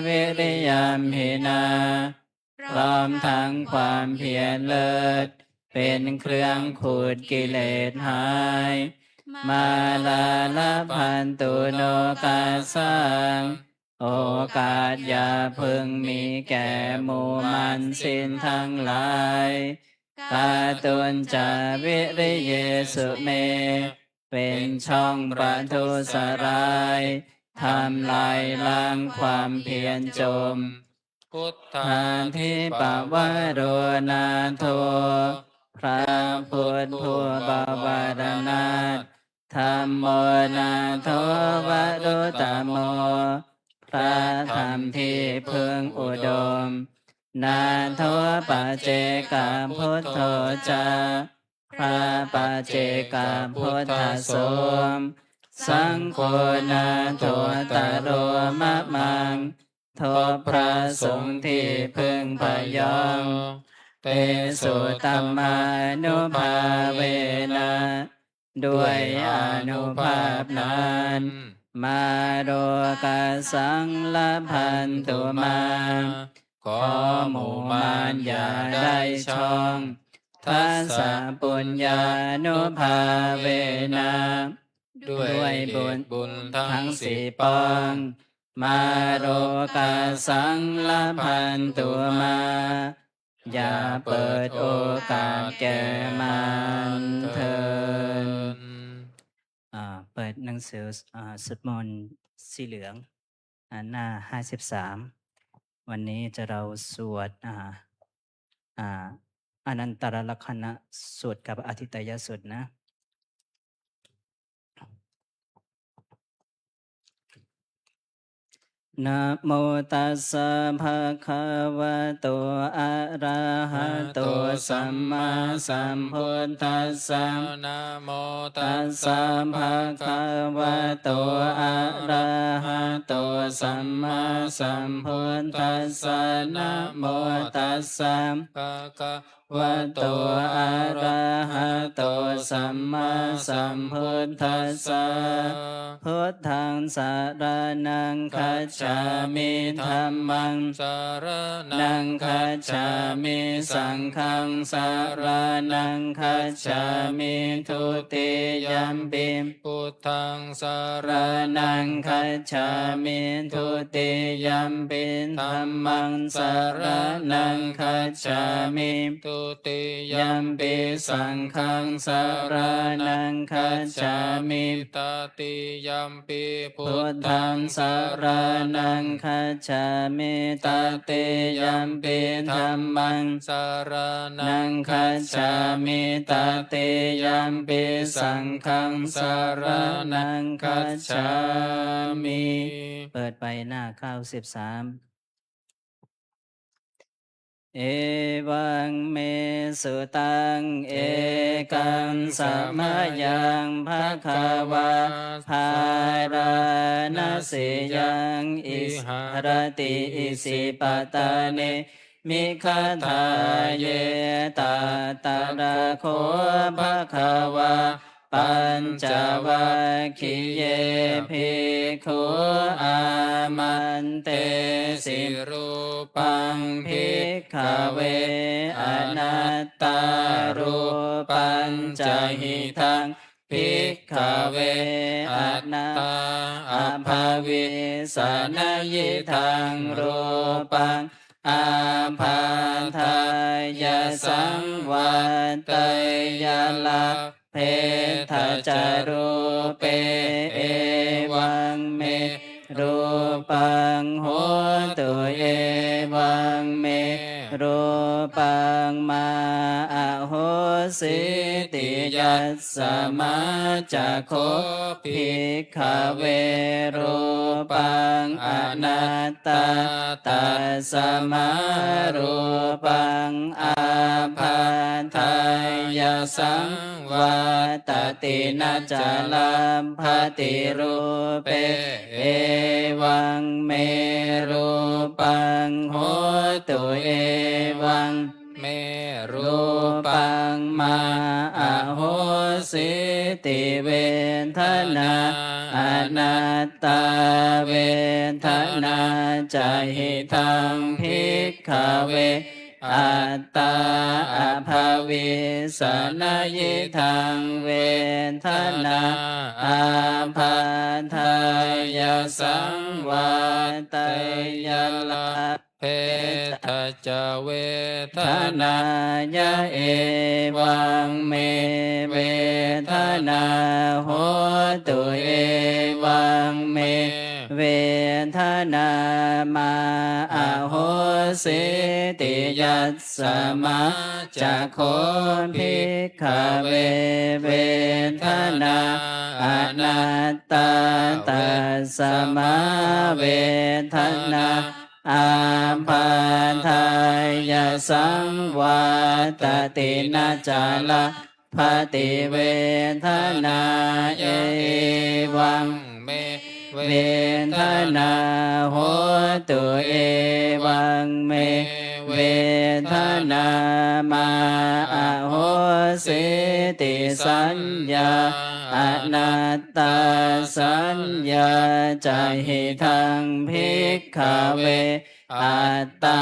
วิริยมหินาพร้อมทั้งความเพียรเลิศเป็นเครื่องขูดกิเลสหายมาลาลพันตุโนกาสังโอกาสอย่าพึงมีแก่หมู่มันสิ้นทั้งหลายกาตุนจาวิริเยสุเมเป็นช่องประทุสรายทำลายล้างความเพียรจมพุทธา ทานทิปวโรนาโทพระพุทธผู้บวรนาถธรรมโมนาโทวรุตโมพระธรรมที่พึงอุดมนาโทปัจเจกพุทโธจาพระปัจเจกพุทธสมสังโฆนาโทตโรมะมังโทพระสงฆ์ที่พึงพยองเตสุตัมมานุภาเวนะด้วยอนุภาพนั้นมาโรกาสังละพันตุมาขอหมู่มารอย่าได้ช่องทัสสะปุญญานุภาเวนะด้วยบุญทั้งสี่ปองมาโรกาสังละพันตุมาอย่าเปิดโอกาสแก่มันเถิดป ปิดหนังสือสวดมนต์สีเหลืองหน้า53วันนี้จะเราสวดอนันตรลักขณะสวดกับอธิตยสูตรนะนะโมตัสสะภะคะวะโตอะระหะโตสัมมาสัมพุทธัสสะ นะโมตั ตั ส ส สะ สะ ภะ ภะ คะ คะ วะ วะ โต โต อะ อะ ระ ระ หะ หะ โต โต สั สั ม ม มา มา สั สั ม ม พุ พุ ท ท ธั ธั ส ส สะ สะ นะ นะ โม โม ตั ตั ส ส สะ สะ ภะคะ วะ วะ โต โต อะ อะ ระ ระ หะ หะ โต โต สั สั ม ม มา มา สั สั ม ม พุ พุ ท ท ธั ธั ส ส สะ สะ พุทธังสารนังคั คั จ จ ฉา ฉา มิ มิ ธั ธั ม ม มั มั ง ง สารนั นั ง ง คั คั จ จ ฉา ฉา มิ มิ สั สั ง ง ฆั ฆั ง ง สา สาร า นั นั ง ง คั คั จ จ ฉา ฉา มิ มิ ทุ ทุ ติ ติ ยั ยั ม ม ปิ ปิ พุทธัง สา รา รา นั นั ง ง คั คั จ จ ฉา ฉา มิ มิ ทุ ทุ ติ ติ ยั ยั ม ม ปิ ปิ ธั ธั ม ม มั มั ง ง สา สา รา รา นั นั ง ง คั คั จ จ ฉา ฉา มิ มิ ทุติ ยั ยั ม ม ปิ ปิ สั สั ง ง ฆั ฆั ง ง สา สา รา รา นั นั ง ง คั คั จ จ ฉา ฉา มิ มิ ตติยัมปิ พุ พุ ท ท ธั ธั ง ง สา สา รา รา นั นั ง ง คัจ ฉามิ ต ต ติ ติ ยั ยั ม ม ปิ ปิ ธั ธั ม ม มั มั ง ง สารา นั นั ง ง คั คั จ จ ฉา ฉา มิ มิ ต ต ติ ติ ยั ยั ม ม ปิ ปิ สั สั ง ง ฆั ฆั ง ง สา สา รา รา นั นั ง ง คั คั จ จ ฉา ฉา มิ มิ เปิดไปหน้า93 เอวังเมสุตัง เอกังสัมมายังภะคะวา ภาราณสียังอิสรติอิสิปตาเน มิคทาเยตาตาระโคภะคะวา ปัญจวัคคีย์เยภิกขุอามันเต สิรู ปั ปั ง ง ภิ ภิ ก ก ข ข เว เว อ อ นั นั ต ต ตา ตา รู รู ปั ปั ญ ญ จ จ หิ หิ ทั ทั ง ง ภิ ภิ ก ก ข ข เว เว อ อัต นั ตา อ อ ภา ภา วิ วิ ส ส าน น ยิ ยิ ทั ทั ง ง รู รู ปั ปั ง ง อา อา ภา ภา ทา ทาย ะ ย สั สั ง ง วา วั เต เต ย ย ลา ลา เพ เพ ท ท จา จา รู รู เป เป เอ เอ วั วั ง ง เม เม รู รู ปั ปั ง ง โห โห ตุ ตุ เอ เอ วั วั ง ง เม เม รูปัง มาอโหสิ สิ ติ ติ ยั ยั ส ส ส ส มา มา จ จ า า โค โค ภิ ภิ ก ก ข ข เว เว รู รู ปั ปั ง ง อ อ นั นั ต ต ตา ตา ตั ตั ส ส ส ส มา มา รู รู ปั ปั ง ง อา อา ภา ภา ทา ทายย สั สั ง ง วาว า ต ต ติ ติ นั นั จ จ จ จ า ล ลั ั ม ม ภ ภ ติ ติ รู รู เป เป เอ เอ วั วั ง ง เม เม รู รู ปั ปั ง ง โห โห ตุ ตุ เอ เอ วั วั ง ง เมรู รู ปั ปั ง ง มา มาอ อ โห โห สิ สิ ติ ติ เว เว ท ท นา นา อ อ นั นั ต ต ตา ตา เว เว ท ท นา นา จ จ หิ หิ ทั ทั ง ง ภิ ภิ ก ก ข ข เว เว อั อั ต ต ตา ตา อ อ ภา ภา วิ วิ ส ส าน น ยิ ยิ ทั ทั ง ง เว เว ท ท นา นา อา อา ภา ภา ทา ทาย ย ย สั สั ง ง วาว า เต เต ย ย ลา ลา เพ จ ทจเวท ท นา นายะเอ เอ วั วั ง ง เม เม เว เว ท ท นา นา โห โห ตุ ตุ เอ เอ วั วั ง ง เม เม เวทนามาอ อ โห โห สิ สิ ติ ติ ยั ยั ส ส ส ส มา มา จา จา โค โค ภิ ภิ ก ก ข ข เว เว เว เว ท ท นา นา อ อ นั นั ต ต ตา ตา ตั เว สส ส มา มา เว เว ท ท นา นา อา อา ภา ภา ทา ทาย ย ย สั สั ง ง วาว า ต ต ติ ติ นั นั จ จ จา จา ลา ลา ภ ภ ติ ติ เว เว ท ท นา นา เอย เอ วั วั ง ง เม เว เว ท ท นา นาโห โห ตุ ตุ เอ เอ วั วั ง ง เม เม เว เว ท ท นา นา มา มา อ อ โห โห สิ สิ ติ ติ สั สั ญ ญ ญา ญา อ อ นั นั ต ต ตา ตา สั สั ญ ญ ญา ญา จ จะ หิ หิ ทั ทั ง ง ภิ ภิ ก ก ข ข เว เว อั อั ต ต ตา ตา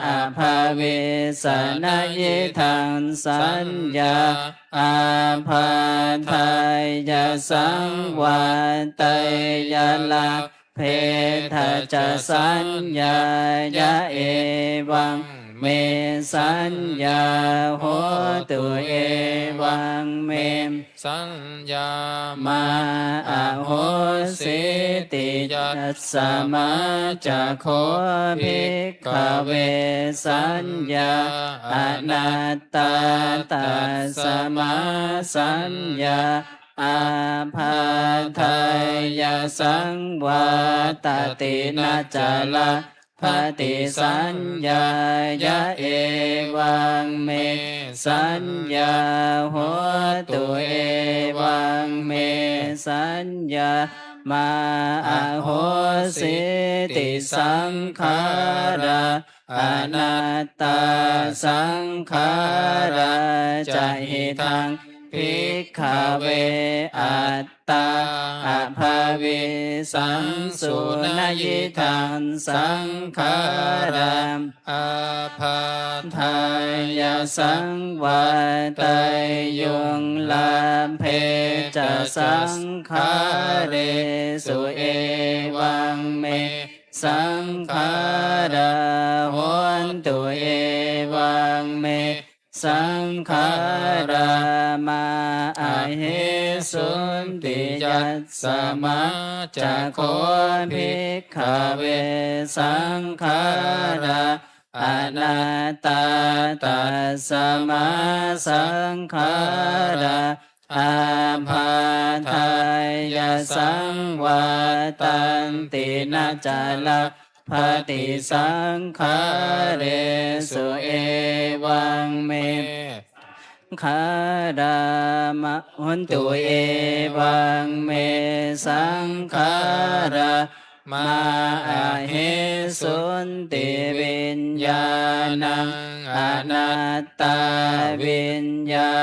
อ อ ภา ภา วิ วิ ส ส น น ยิ ยิ ทั ทั ง ง สั สั ญ ญ ญา ญา อา อา ภา ภา ทา ทาย ย ย สั สั ง ง วาว า เต เต ย ย ลา ลา เพ เพ ท ท จ จะ สั สั ญ ญ ญา ญา ยะ ยะ เอ เอ วั วั ง ง เม เมสัญญาโหตุเอวังเม สัญญา มาอโหสิติยัสสมาจะโคภิกขเวสัญญาอนัตตาตัสสมาสัญญาอาภาทายาสังวาตตินาจาลาปฏิสัญญายะเอวังเมสัญญาโหตุเอวังเมสัญญามาอโหสิติสังขาราอนัตตาสังขาราจะหิทังภิกขเวอัตตาอภาวิสังสุนยิทังสังขารัง อาภา ทายาสังวาตายยุงลาเพจะสังขาเรสุเอวังเมสังขาราโหนตุเอวังเมสังขารามาอาเหสุนติยัสสมาจะโคภิกขเวสังขาราอนัตตาตัสสมาสังขาราอาภาทายาสังวาตันตินาจาลาปฏิสังขาเรสุเอวังเมคารามะหุนตุเอวังเมสังขารามาอาเหสุนติวิญญาณังอนัตตาวิญญา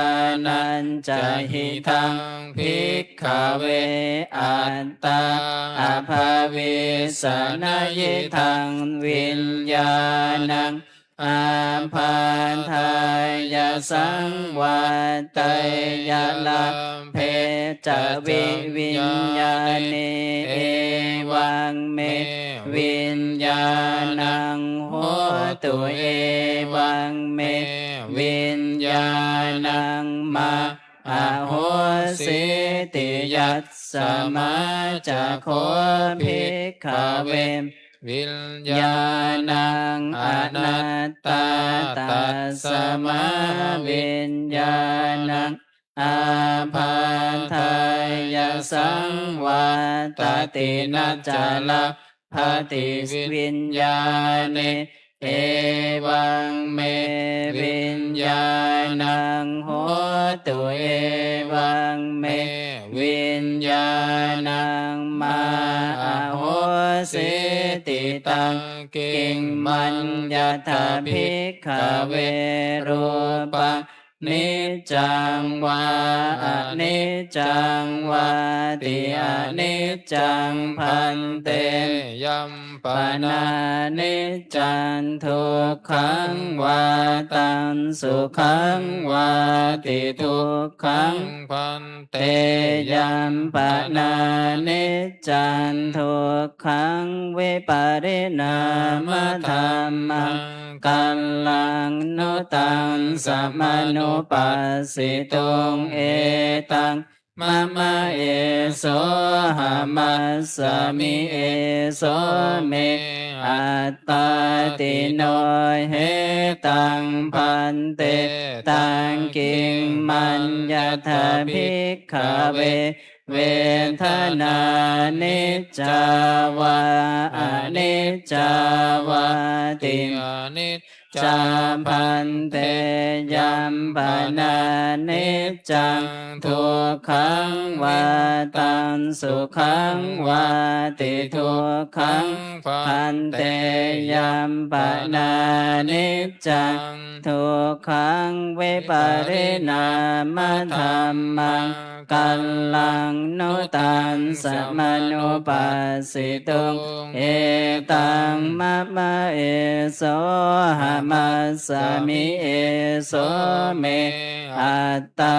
ณัญจะหิทังภิกขเวอัตตาอภาวิสนยิทังวิญญาณังอาภาทายาสังวาตยาลาเพจะวิญญาณเอวังเมวิญญาณังโหตุเอวังเมวิญญาณังมาอโหสิติยัสสมาจะโคภิกขเววิญญา ญาณังอนัตตาตัสสมาวิญญาณังอาภาทายาสังวาตตินาจาลาภติวิญญาเนเอวังเมวิญญาณังโหตุเอวังเมวิญญาณังมาอโหสิติตังกิงมัญญาถาภิกขเวรูปังนิจจังวาอนิจจังวาติอนิจจังพันเต ยัมปปนานิจจันทุกขังวาตังสุขังวาติทุกขัง พันเต เตยัมปนานิจจันทุกขังวิปริณามธรรมังกัลลังนุตังสัมมานุปัสสิตุงเอตังมะมะเอโสหามัสสมิเอโสเมอัตตาติโนเหตังพันเตตังกิงมัญญาถาภิกขเวเวทนานิจจาวาอนิจจาวาติ อนิจ จาพันเตยัมปนานิจจังทุกขังวาตังสุขังวาติทุกขังพันเตยัมปนานิจจังทุกขังวิปริณามธรรมังกัลลังนุตังสัมมานุปัสสิตุงเอตังมะมะเอโสหามัสสมิเอโสเม อัตตา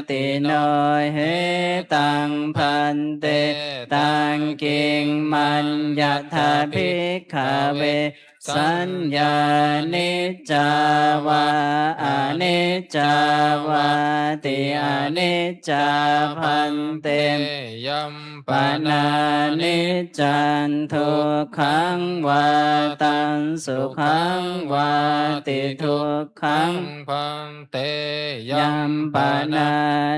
ติโนเหตังพันเตตังกิงมัญญทาภิกขเวสัญญานิจจาวาอนิจจาวาติอนิจจาพันเตยัมปปานานิจจันทุกขังวาตังสุขังวาติทุกขังพันเตยัมปานา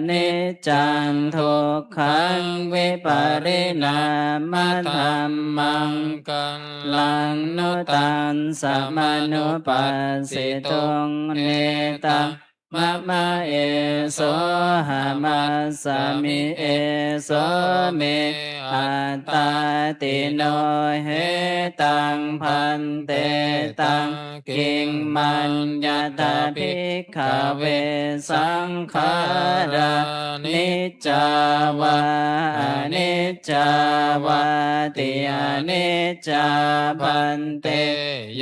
นิจจันทุกขังวิปริณามธรรมังกัลลังนุตังสัมมานุปัสสิตุงเนตังมะมะเอโสหามัสสามิเอโสเมอัตตาติโนเหตังพันเตตังกิงมัญญตาภิกขเวสังขารานิจจาวาอนิจจาวาติอนิจจาพันเต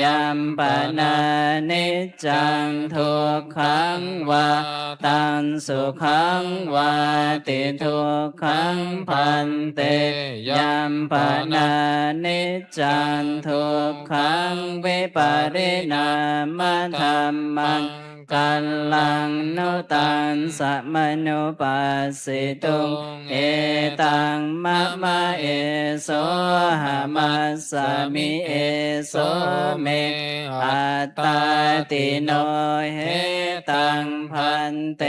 ยัมปนานิจจังทุกขังวาตังสุขังวาติทุกขังพันเตยัมปนานิจจังทุกขังวิปริณามธรรมังกัลลังนุตังสัมมานุปัสสิตุงเอตังมะมะเอโสหามัสสามิเอโสเมอัตตาติโนเหตังพันเต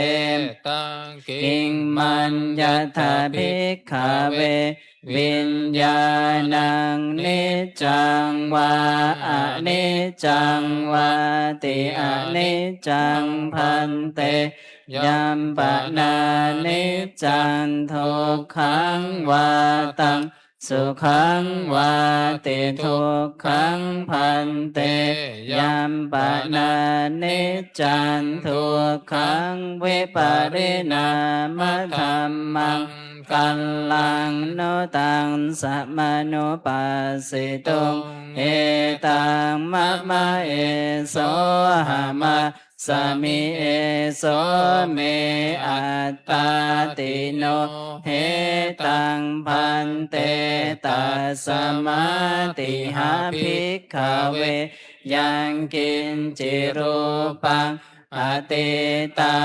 ตังกิงมัญญทาภิกขเววิญญาณังนิจจังวาอนิจจังวาติอนิจจังพันเตยัมปนานิจจังทุกขังวาตังสุขังวาติทุกขังพันเตยัมปนานิจจังทุกขังวิปริณามธรรมังกัลลังโนตังสัมมานุปัสสิตุงเอตังมะมะเอโสหามาสามิเอโสเมอัตตาติโนเหตังพันเตตัสสมาติหาภิกขเวยังกินจิรูปังอติตา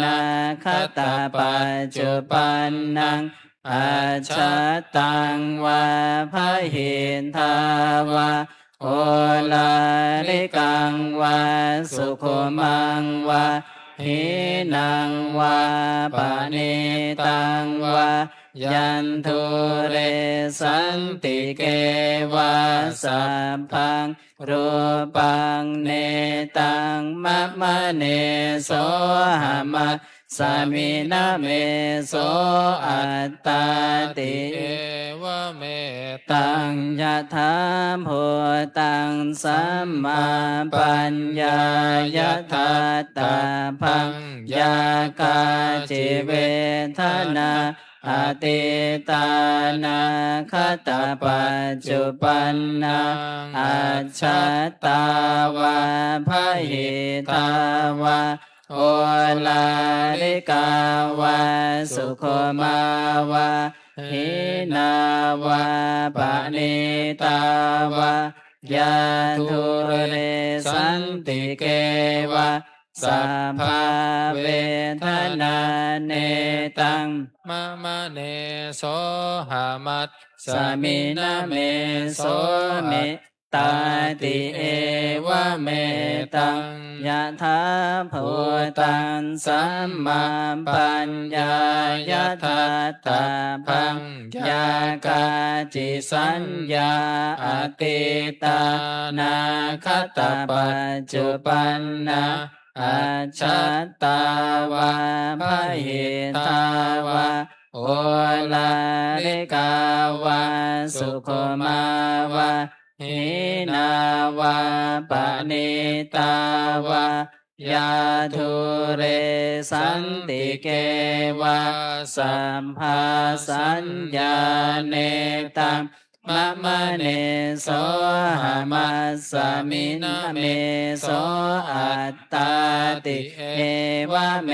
นาคตาปัจจุปันนังอาชาตังวาพหินทาวาโอลาริกังวาสุขมังวาหินังวาปะเนตังวายันทุเรสันติเกวาสัพพังรูปังเนตังมะมะเนโสหามาสามินะเมโสอัตตาติเอวะเมตังยะถาภูตังสัมมาปัญญายะถาตาพังยากาจิเวทนาอติตานาคตาปัจจุปันนาอัจฉตาวาพหิตาวาโอลาลิกาวาสุขมาวาหินาวาปะเนตาวายาทุเรสันติเกวาสัพพะเวทนาเนตังมะมะเนโสหามัสสามินะเมโสเมตาติเอวะเมตังยะถาภูตังสัมมาปัญญายะถาตาพังยากาจิสัญญาอติตานาคตปัจจุปันนาอัจฉตาวาพหิตาวาโอลาลิกาวาสุขมาวาหินาวาปะเนตาวายาทุเรสันติเกวาสัมภาสัญญาเนตัง มะมะเนโสหามัสสมินะเมโสอัตตาติเอวะเม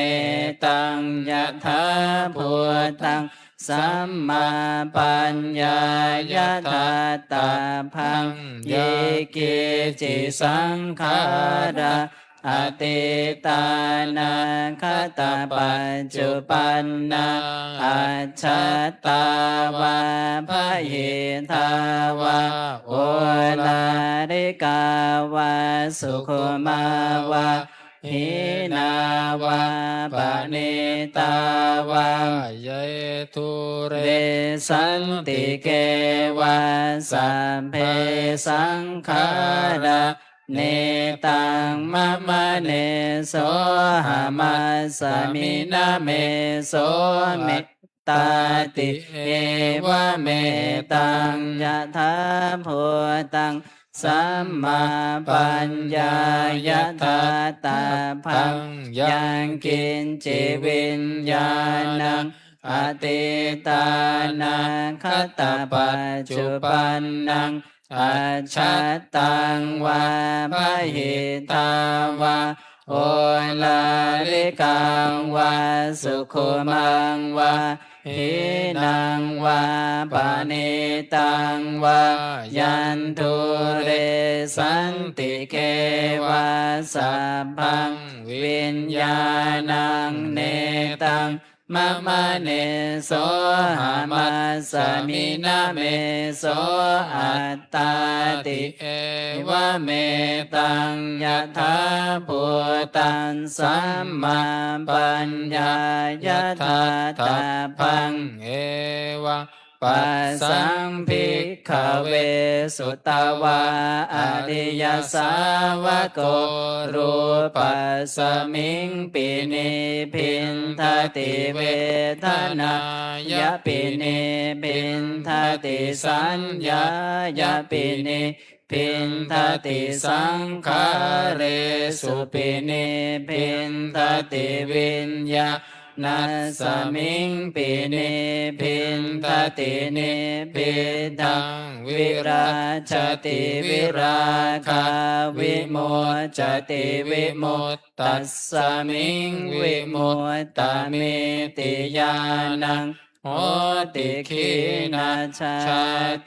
ตังยะถาภูตังสัมมาปัญญายะถาตาพังเยกิจิสังขาราอติตานังคตาปัจจุปันนาอัจฉตาวาพหิทาวาโอลาริกาวาสุขุมาวาหินาวาปณิตาวาเยทุเรเรสันติเกวาสัมเพสังขาราเนตังมะมะเนโสหามัสสมินะเมโสเมตตาติเอวะเมตังยะถาภูตังสัมมาปัญญายะถาตาพังยังกินจิวิญญาณังอติตานังคตปัจจุปันนังอัจฉตังวาพหิตาวาโอลาริกังวาสุขุมังวาหินังวาปณิตังวายันตุเรสันติเกวาสัพพังวิญญาณังเนตังมะมะเนโสหามัสสมินะเมโสอัตตาติเอวะเมตังยะถาภูตังสัมมาปัญญายะถาตาพังเอวะปัสสังภิกขเวสุตวาอริยสาวกโกรูปัสสมิงปินิพินทติเวทนายะปินิพินทติสัญญายะปินิพินทติสังขาเรสุปินิพินทติวิญญานัสสมิงปินิพินทตินิพิทังวิราชติวิราคาวิโมจจติวิมุตตัสสมิงวิมุตตามิติญาณังโหติขีนาชา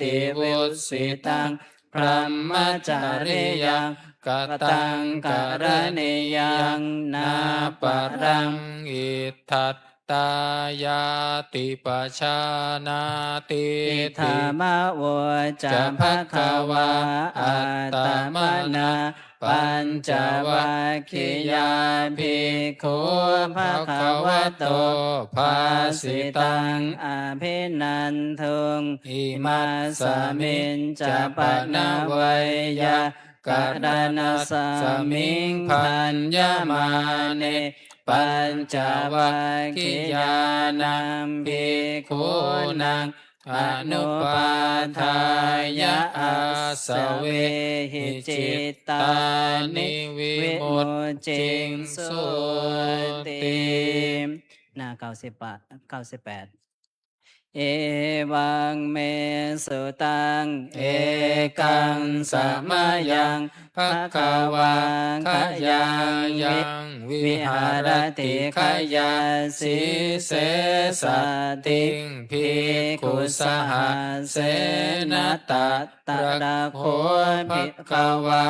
ติวุสิตังพรหมจาริยังกตังกรณียังนาปรังอิทัตตายาติปชานาติ อิธามะโวจะภะคะวาอัตตมนาปัญจวัคคียาภิกขุภะคะวะโตภาสิตังอภินันทุงอิมัสสมินจะปะนะเวยากะดานาสมิงพัญญมาเนปัญจวัคคียานัมภิกขุนังอนุปาทายะอาสเวหิจิตตานิวิมุตจิงสุติหน้า98เอวังเมสุตังเอกังสมยังภะคะวังขยายังวิหารติขยาสิเสสติงภิกขุสหเสนตัตตระโคภิกขวา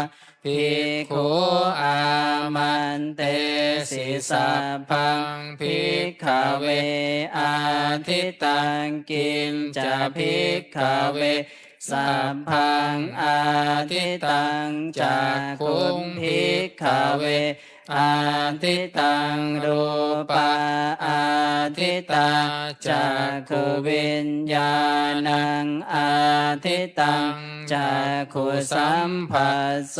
ภิกขุอามันเตสิสัพพังภิกขเวอาทิตังกินจะภิกขเวสัพพังอาทิตังจากขุงภิกขเวอาทิตังรูปาอาทิตาจากขุวิญญาณังอาทิตังจากขุสัมผัสโส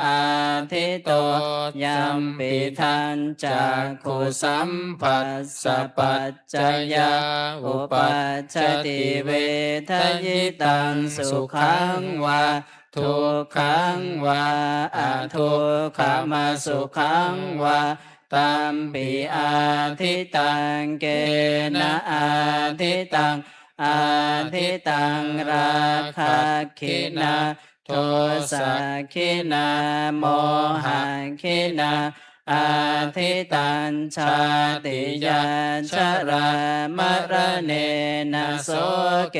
อาทิโตยัมปิทันจากขุสัมผัสสะปัจจยาอุปัชฌติเวทยิตังสุขังวาทุกขังวาอะทุกขมาสุขังวาตัมปิอาทิตังเกนะอาทิตัง อาทิตังราคะคินาโทสะคินาโมหะคินาอาทิตัญชาติยาชรามรเนนะโสเก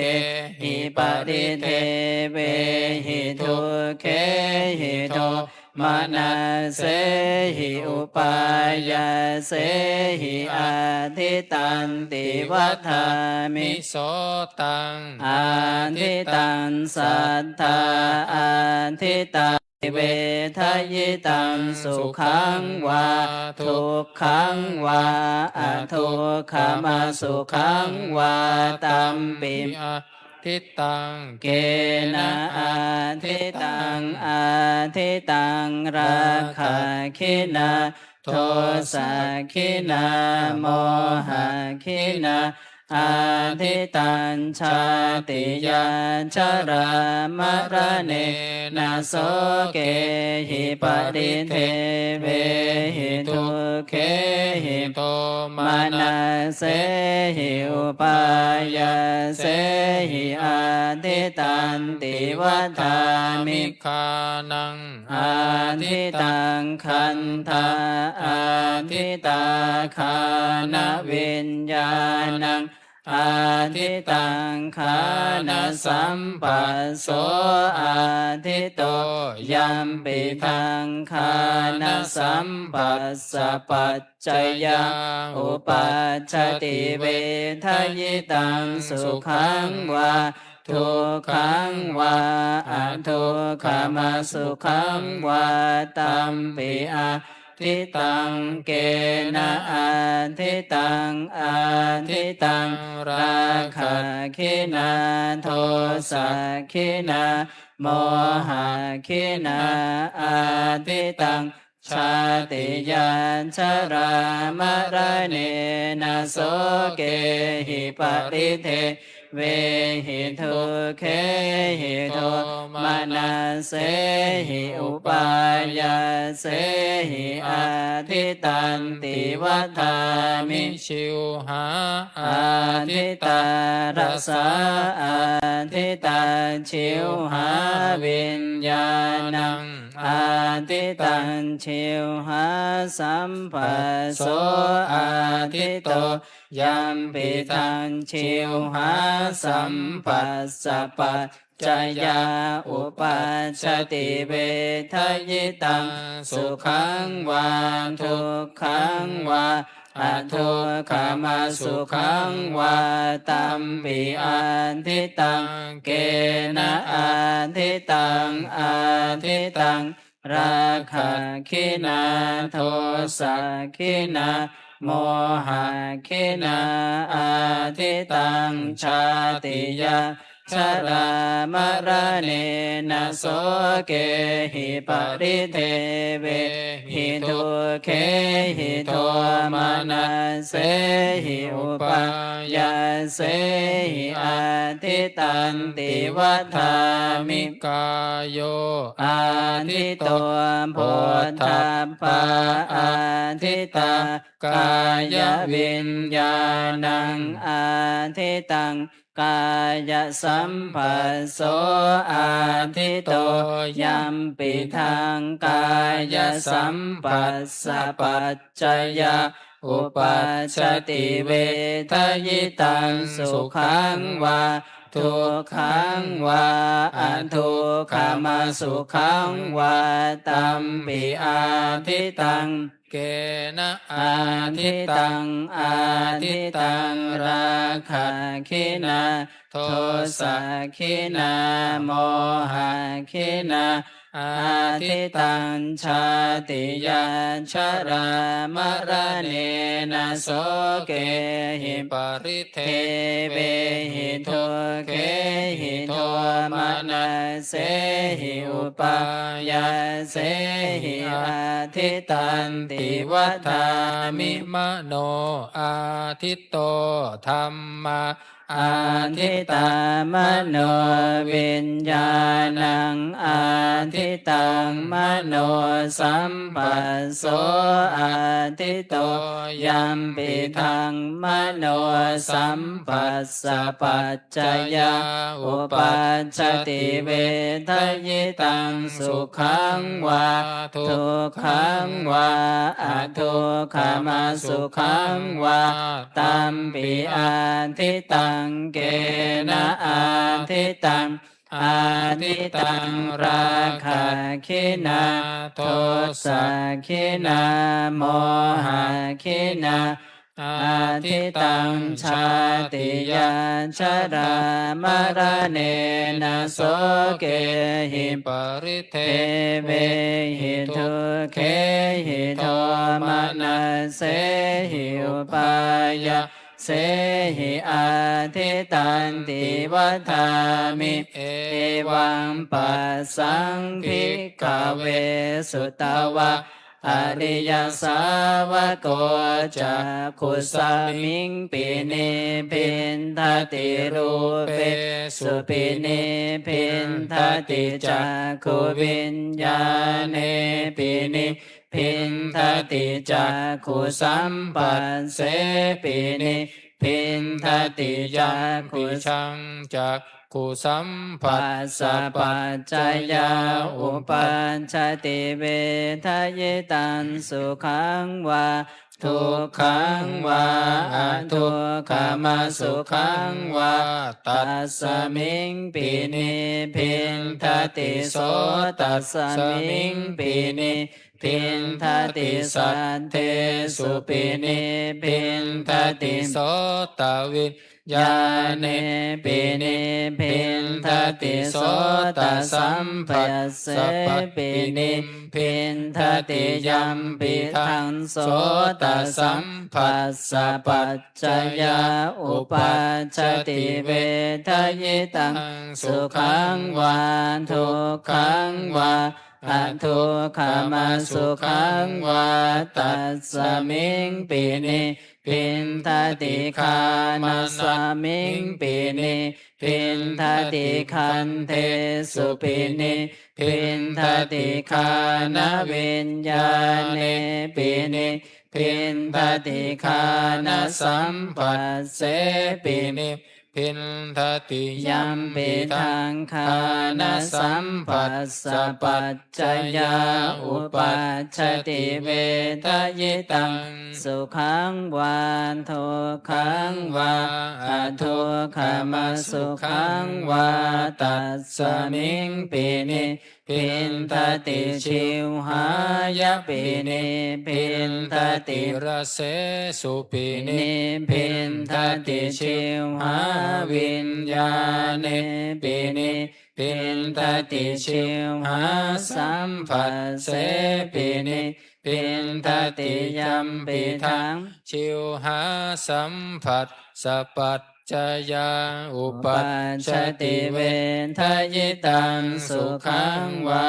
หิปริเทเวหิทุเขหิโทมานาเสหิอุปายาเสหิอาทิตันติวัฏามิ โสตัง อาทิตังสัทธาอาทิตังเวทยิตังสุขังวาทุกขังวาอทุกขมาสุขังวาตัมปิ อาทิตัง เกนะอาทิตังอาทิตังราคะคินาโทสะคินาโมหะคินาอาทิตัญชาติยาชรามรเนนะโสเกหิปริเทเวหิทุเขหิโตมานาเสหิอุปายาเสหิอาทิตันติวัฏามิ คานัง อาทิตังคันธาอาทิตาคานวิญญาณังอาทิตังคานสัมปัสโสอาทิโตยัมปิทังคานสัมปัสสะปัจจยาอุปัชฌติเวทยิตังสุขังวาทุกขังวาอทุกขมาสุขังวาตัมปิอาทิตังเกนะอาทิตังอาทิตังราคะคินาโทสะคินาโมหะคินาอาทิตังชาติยาชรามรเนนะโสเกหิปริเทเวหิทุเขหิโทมานาเสหิอุปายาเสหิอาทิตันติวัฏามิ ชิวหา อาทิตารสาอาทิตาชิวหาวิญญาณังอาทิตังชิวหาสัมปัสโสอาทิโตยัมปิตังชิวหาสัมปัสสะปัจจยาอุปัชฌติเวทยิตังสุขังวาทุกขังวาอทุกขมาสุขังวาตัมปิอาทิตังเกนะอาทิตังอาทิตังราคะคินาโทสะคินาโมหะคินาอาทิตังชาติยาชรามรเนนะโสเกหิปริเทเวหิทุเขหิโทมานาเสหิอุปายาเสหิอาทิตันติวัฏามิ กายโย อาทิโตโพธาปาอาทิตากายวิญญาณังอาทิตังกายสัมปัสโสอาทิโตยัมปิทังกายสัมปัสสะปัจจยาอุปัชฌติเวทยิตังสุขังวาทุกขังวาอทุกขมาสุขังวาตัมปิอาทิตังเกนะอาทิตังอาทิตังราคะคินาโทสะคินาโมหะคินาอาทิตังชาติยาชรามรเนนะโสเกหิปริเท เทเวหิทุเขหิโทมานาเสหิอุปายาเสหิอาทิตันติวัฏามิ มโนอาทิตโตธรรมา อาทิตามโนวิญญาณังอาทิตังมโนสัมปัสโสอาทิโตยัมปิทังมโนสัมปัสสะปัจจยาอุปัชชติเวทยิตังสุขังวาทุกขังวาอทุกขมาสุขังวาตัมปิอาทิตังเกนะอาทิตังอาทิตังราคะขินาโทสะขินาโมหะขินาอาทิตังชาติยาชรามรณะนะโสเกหิปริเทเวหิทุเขหิโทมนัสเสหิอุปายาเสหิอาทิตันติวัฏามิเอวังปัสสังภิกขเวสุตวะอริยสาวกจักขุสมิงปิเนพินทติรูเปสุปิเนพินทติจักขุวิญญาเนปิเนพินทติจักขุสัมปัสเสปิเนพินทติจักขุชังจักขุสัมผั ปั ส สสะปัจจยาอุปัชชติเวทยิตันสุขังวาทุกขังวาอทุกขมาสุขังวาตัสสมิงปินิพินทติโสตัสสมิงปินิพินทติสันเทสุปินิพินทติโส โสตวิญญาเน ปินิพินทติโสตสัมปัสเสปินิพินทติยัมปิทังโสตสัมปัสสะปัจจยาอุปัชชติเวทยิตังสุขังวาทุกขังวาอทุกขมาสุขังวาตัสสมิงปินิพินทติคานัสสมิงปินิพินทติคันเทสุปินิพินทติคานวิญญาเนปินิพินทติคานสัมปัสเสปินิพินทติยัมปิทังคานะสัมปัสสะปัจจยาอุปัชชติเวทยิตังสุขังวาทุกขังวาอทุกขมาสุขังวาตัสสมิงปินิพินทติชิวหายะปินิพินทติ ระเสสุปินิ นิพินทติชิวหาวิญญาเนปินิพินทติชิวหาสัมปัสเสปินิพินทติยัมปิทัง ชิวหาสัมผัสสะปัจจยาอุปั ปั ช จ ช ช ติ ติ เว เวทยิตังสุขังวา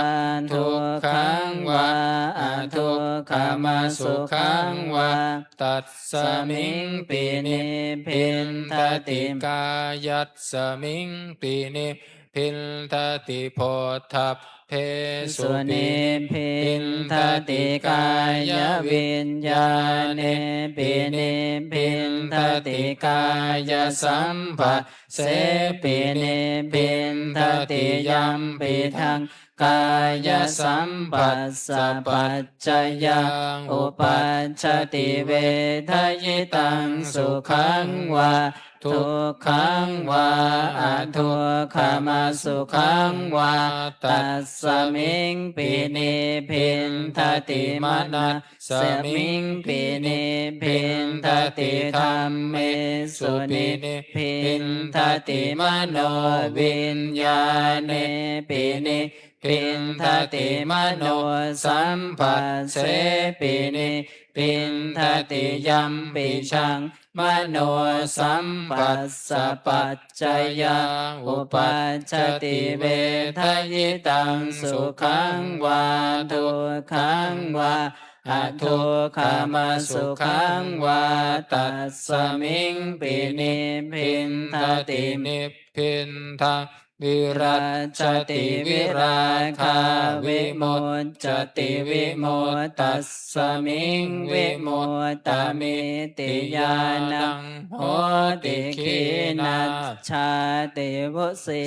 ทุกขังวาอทุกขมาสุขังวา ตัสส ส มิ มิ ง ง ปิ ปิ นิ นิ พิ พิ น น ท ท ติ ติ กายัสสมิงปินิพินทติโพธัพเพสุ สุ ปิ นิ นิ พินทติกายวิญญาเนปินิพินทติกายสัมปัสเสปินิพินทติยัมปิทังกายสัมปัสสะปัจจยาอุปัชชติเวทยิตังสุขังวาทุกขังวาอทุกขมาสุขังวาตัสสมิงปินิพินทติมนัสสมิงปินิพินทติธรรมเมสุนิพินทติมโนวิญญาเนปินิพินทติมโนสัมปัสเสปินิพินทติยัมปิชังมโนสัมปัสสะปัจจยาอุปัชชติเวทยิตังสุขังวาทุกขังวา อทุกขมาสุขังวาตัสสมิงปินิพินทตินิพินทาวิรัชติวิราคาวิโมจจติวิโมตตัสสมิงวิโมตตมิติญาณังโหติขีนาชาติวุสิ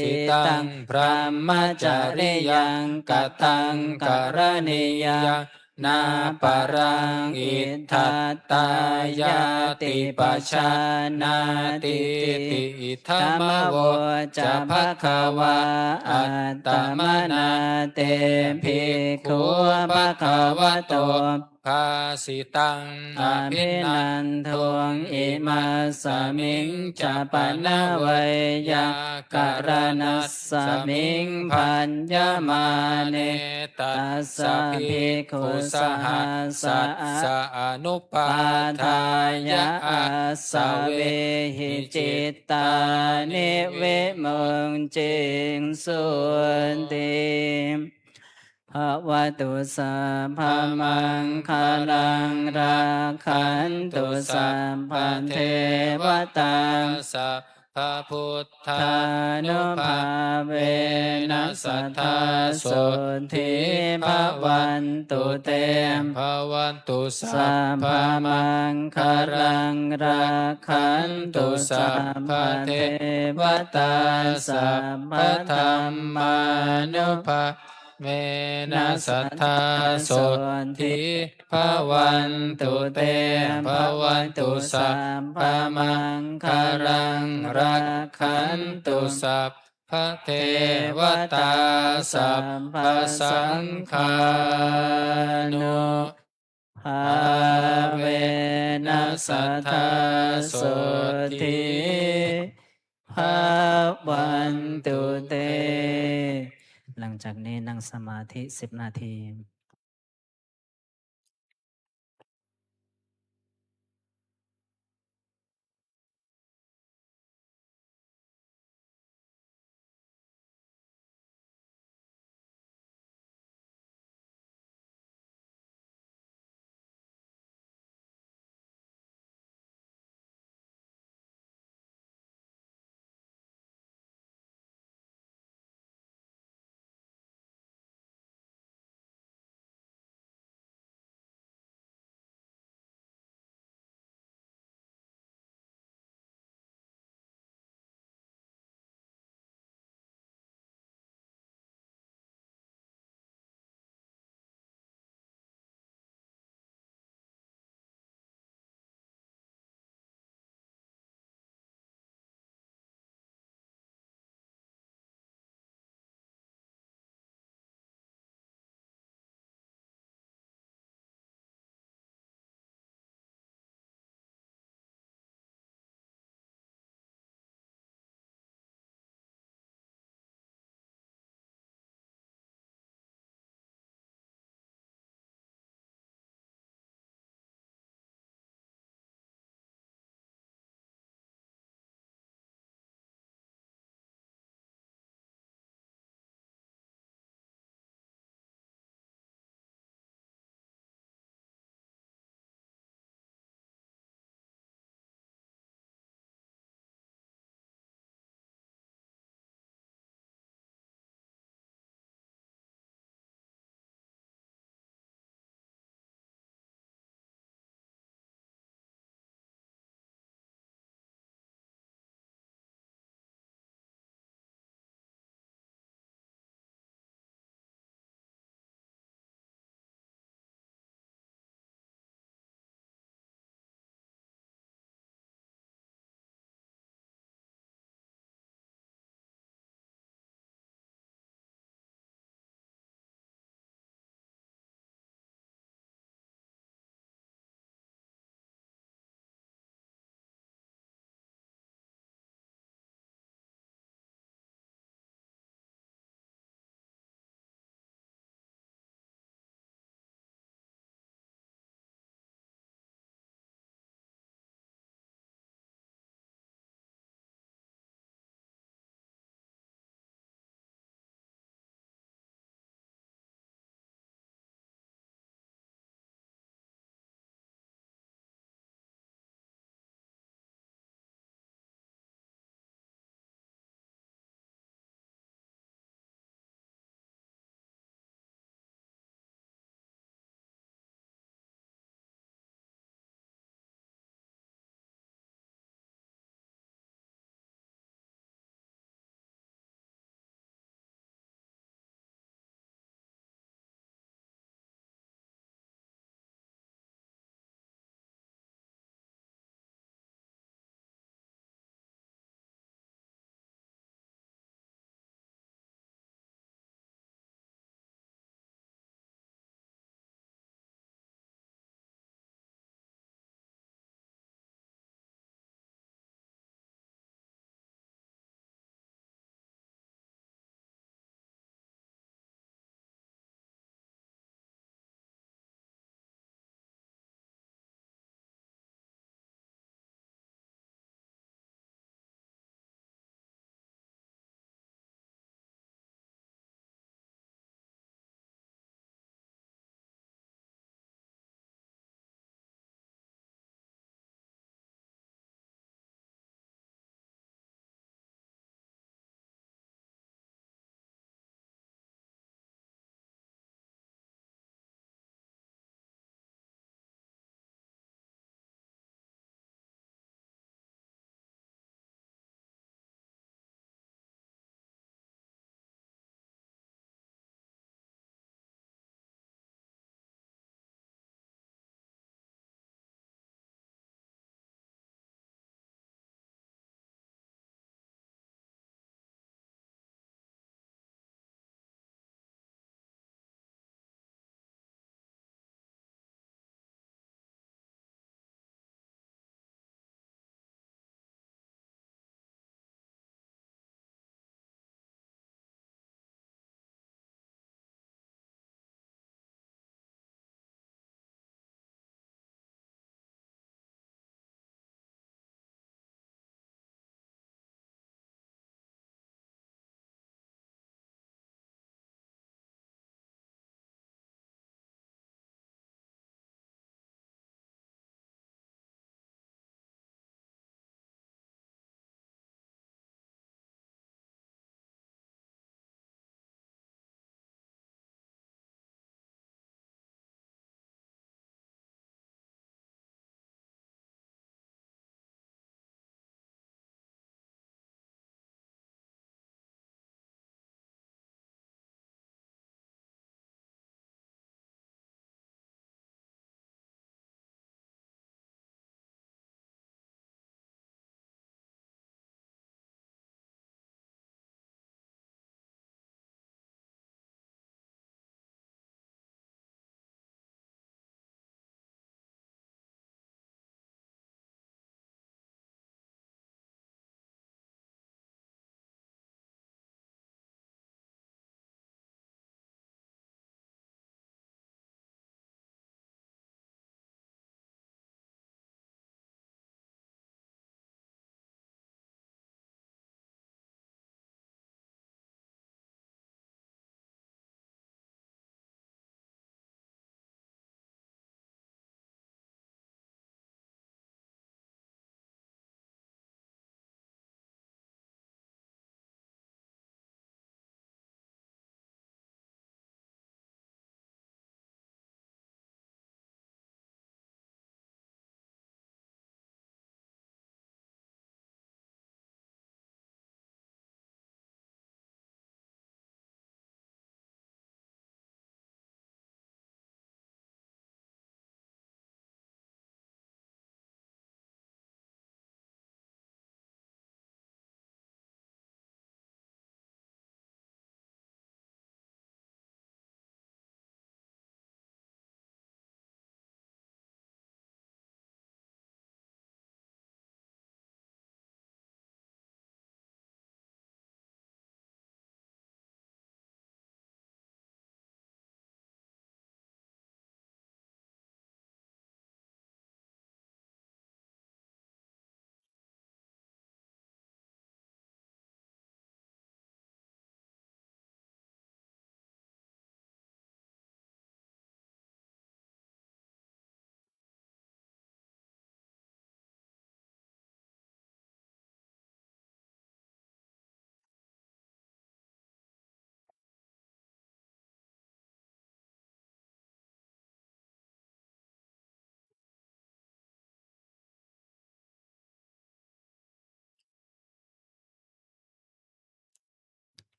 ตังพรหมจาริยังกตังกรณียังนาปรังอิทธัตตายาติปชานาติติอิทัมโวจะภควาอัตตมนาเตภิกขุภควโตภาสิตังอภินันทุงอิมาสมิงจะปนะเวยากรณัสสมิงพัญญมาเนตัสสะภิกขุสหัสสะอนุปาทายะอัสสะเวหิจิตตานิเวมุงจิงสุนติภวตุสัพพมังคลังราคันตุสัพพเทวตาสัพพพุทธานุภาเวนัสสัทธาโสทิภวันตุเตภวันตุสัพพมังคลังราคันตุสัพพเทวตาสัพพธรรมานุภาเวนัสสัทธาโสทิภวันตุเตภวันตุสัพพมังคลังรักขันตุสัพพเทวตาสัพพสังฆานุภาเวนัสสัทธาโสทิภวันตุเตหลังจากนี้นั่งสมาธิ10 นาที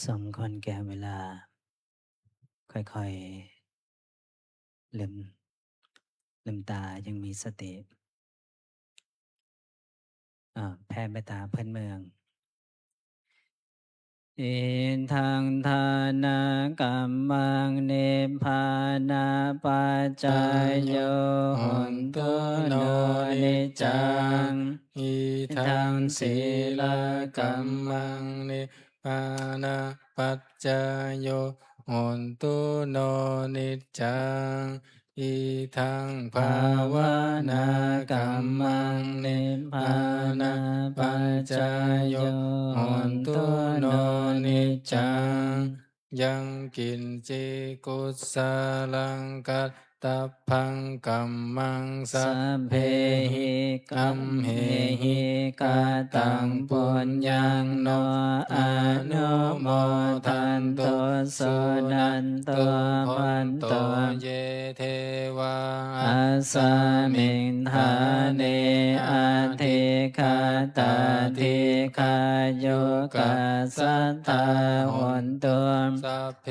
สมควรแก่เวลา ค่อยๆลืมตายังมีสติแผ่เมตตาเพื่อนเมือง อิทังทานากัมมังนิพพานาปัจจายโยโหนตุโนนิจจังอิทังศีลกัมมังนิพพานาปัจจายโยโหนตุโนนิจจังอิทังภาวนากัมมังนิพพานาปัจจายโยโหนตุโนนิจจังยังกินจิกุสาลังกัตตัพพังกัมมังสัพเพหิกัมเหหิกาตังปุญญังโนอนุโมทันโตสุนันโตพันโตเยเทวาอัสสมิงทาเนอาทิคาตาทิคาโยกัสสัตตาหนตุสัพเพ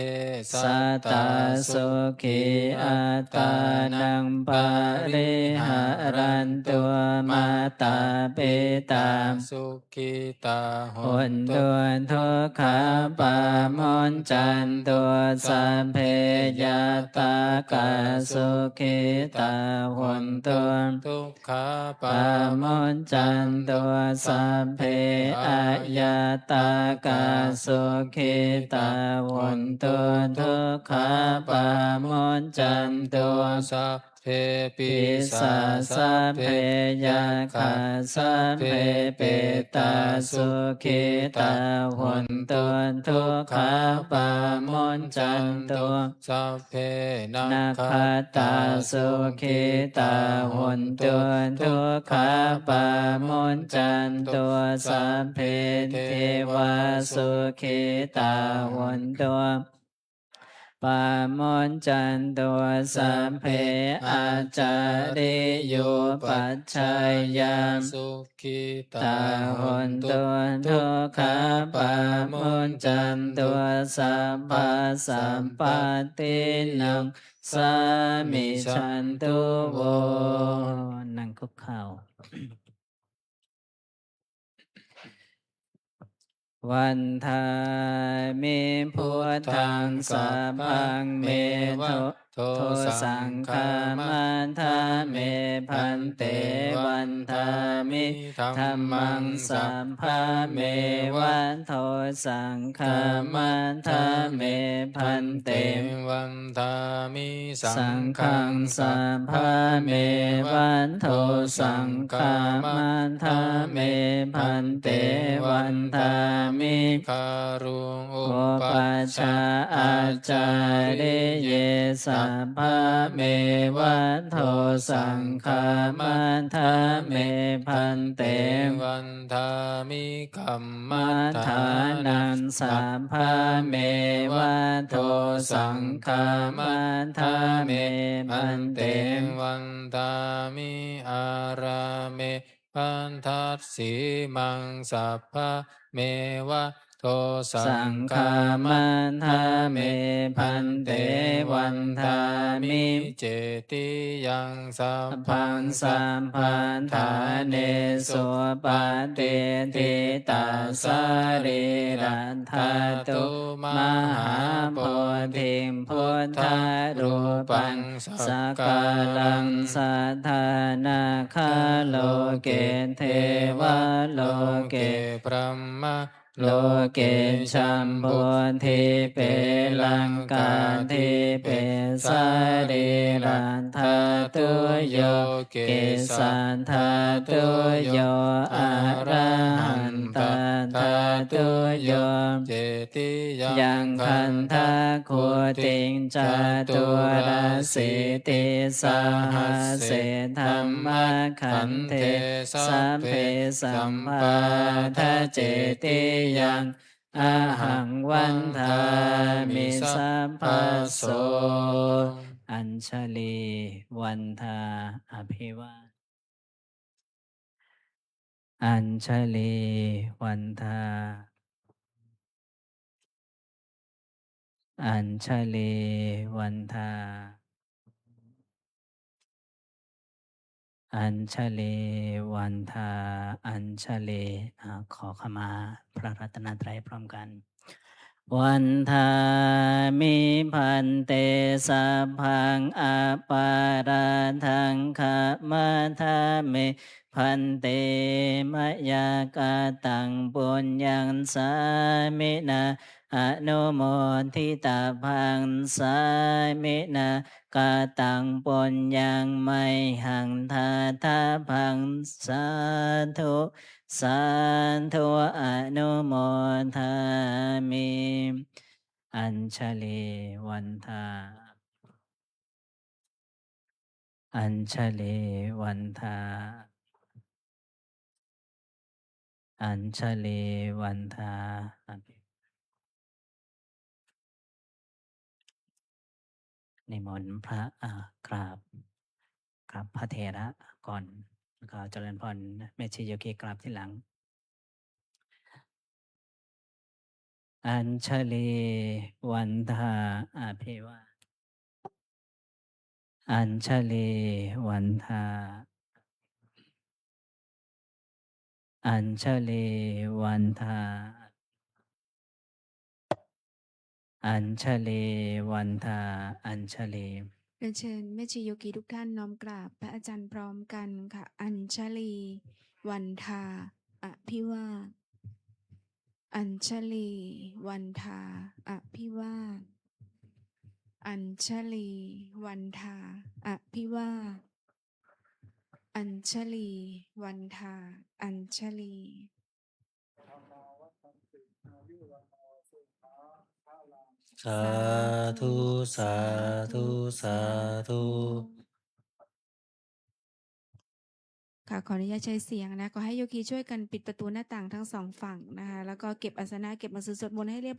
สัตตาสุขีอัตตานังปาริหารันตุมาตาปิตาสุขิตาหนตุทุกขาปามนจันตุสัพเพยตากาสุขิตาหนตุทุกขาปามนจันตุสัพเพอายตากาสุขิตาหนตุทุกขาปามนจันตุสัพเพปิสาสัพเพยาคาสัพเพเปตาสุขิตาหนตุทุกขาปามนจันตุสัพเพนาคตาสุขิตาหนตุทุกขาปามนจันตุสัพเพเทวาสุขิตาหนตุปามนจันตุสัพเพอาจาริโยปัจชัยยาสุขิตาหนตุทุกขาปามนจันตุสัพพะสัมปตินังสามิชันตุโวนั่งคุกเข่า วันทามิพุทธังสัพพังเมโทโทสังฆามันทาเมพันเตวันทามิธัมมังสัพพะเมวันโทสังฆามันทาเมพันเตวันทามิสังฆังสัพพะเมวันโทสังฆามันทาเมพันเตวันทามิคารุงอุโอปัปัชฌาอาจาริเยสัพพะเมวันโทสังฆามันทาเมพันเตวันทามิกัมมัมัฏฐานังสัพพะเมวันโทสังฆามันทาเมพันเตวันทามิอาราเมพันทัสสีมังสัพพะเมวะโทสังฆามันทาเมพันเตวันทามิเจติยังสัพพังสัมพันธาเนสุปฏิทิตาสาริรันทาตุมหาโพธิพุทธารูปังสกาลังสัทธานาคาโลเกเทวะโลเกพรหมโลเกชัมพุทธิเปลังกาทิเปสาริรันทาตุโยเกสันทาตุโยอะระหันตันทาตุโยเจติยังคันทาคุติงจตุรสิติสหัสเสธรรมขันเทสัพเพสัมปาทเจติยังอาหังวันทามิสัพพโสอัญชลีวันทาอภิวาอัญชลีวันทา อัญชลีวันทา อัญชลีวันทา อัญชลีขอขมาพระรัตนตรัยพร้อมกัน วันทามิพันเตสัพพังอาปาราทังขะมาทามิพันเตมะยากาตังปุญญังสามินาอนุโมทิตาพังสามินากาตังปุญญังไมหังทาทาพังสาธุสาธุอนุโมทามิ อัญชลีวันทา อัญชลีวันทา อัญชลีวันทา นิมนต์พระกราบพระเถระก่อนแล้วก็เจริญพรแม่ชีโยคีกราบที่หลัง อัญชลีวันทาอาเพวาอัญชลีวันทา อัญชลีวันทา อัญชลีวันทา อัญชลี เรียนเชิญแม่ชีโยคีทุกท่านน้อมกราบพระอาจารย์พร้อมกันค่ะ อัญชลี วันทา อภิวาทอัญชลี วันทา อภิวาทอัญชลี วันทา อภิวาทอัญชลี วันทา อัญชลี สาธุ สาธุ สาธุ ค่ะขออนุญาตใช้เสียงนะขอให้โยคีช่วยกันปิดประตูหน้าต่างทั้งสองฝั่งนะคะแล้วก็เก็บอาสนะเก็บหนังสือสวดมนต์ให้เรียบ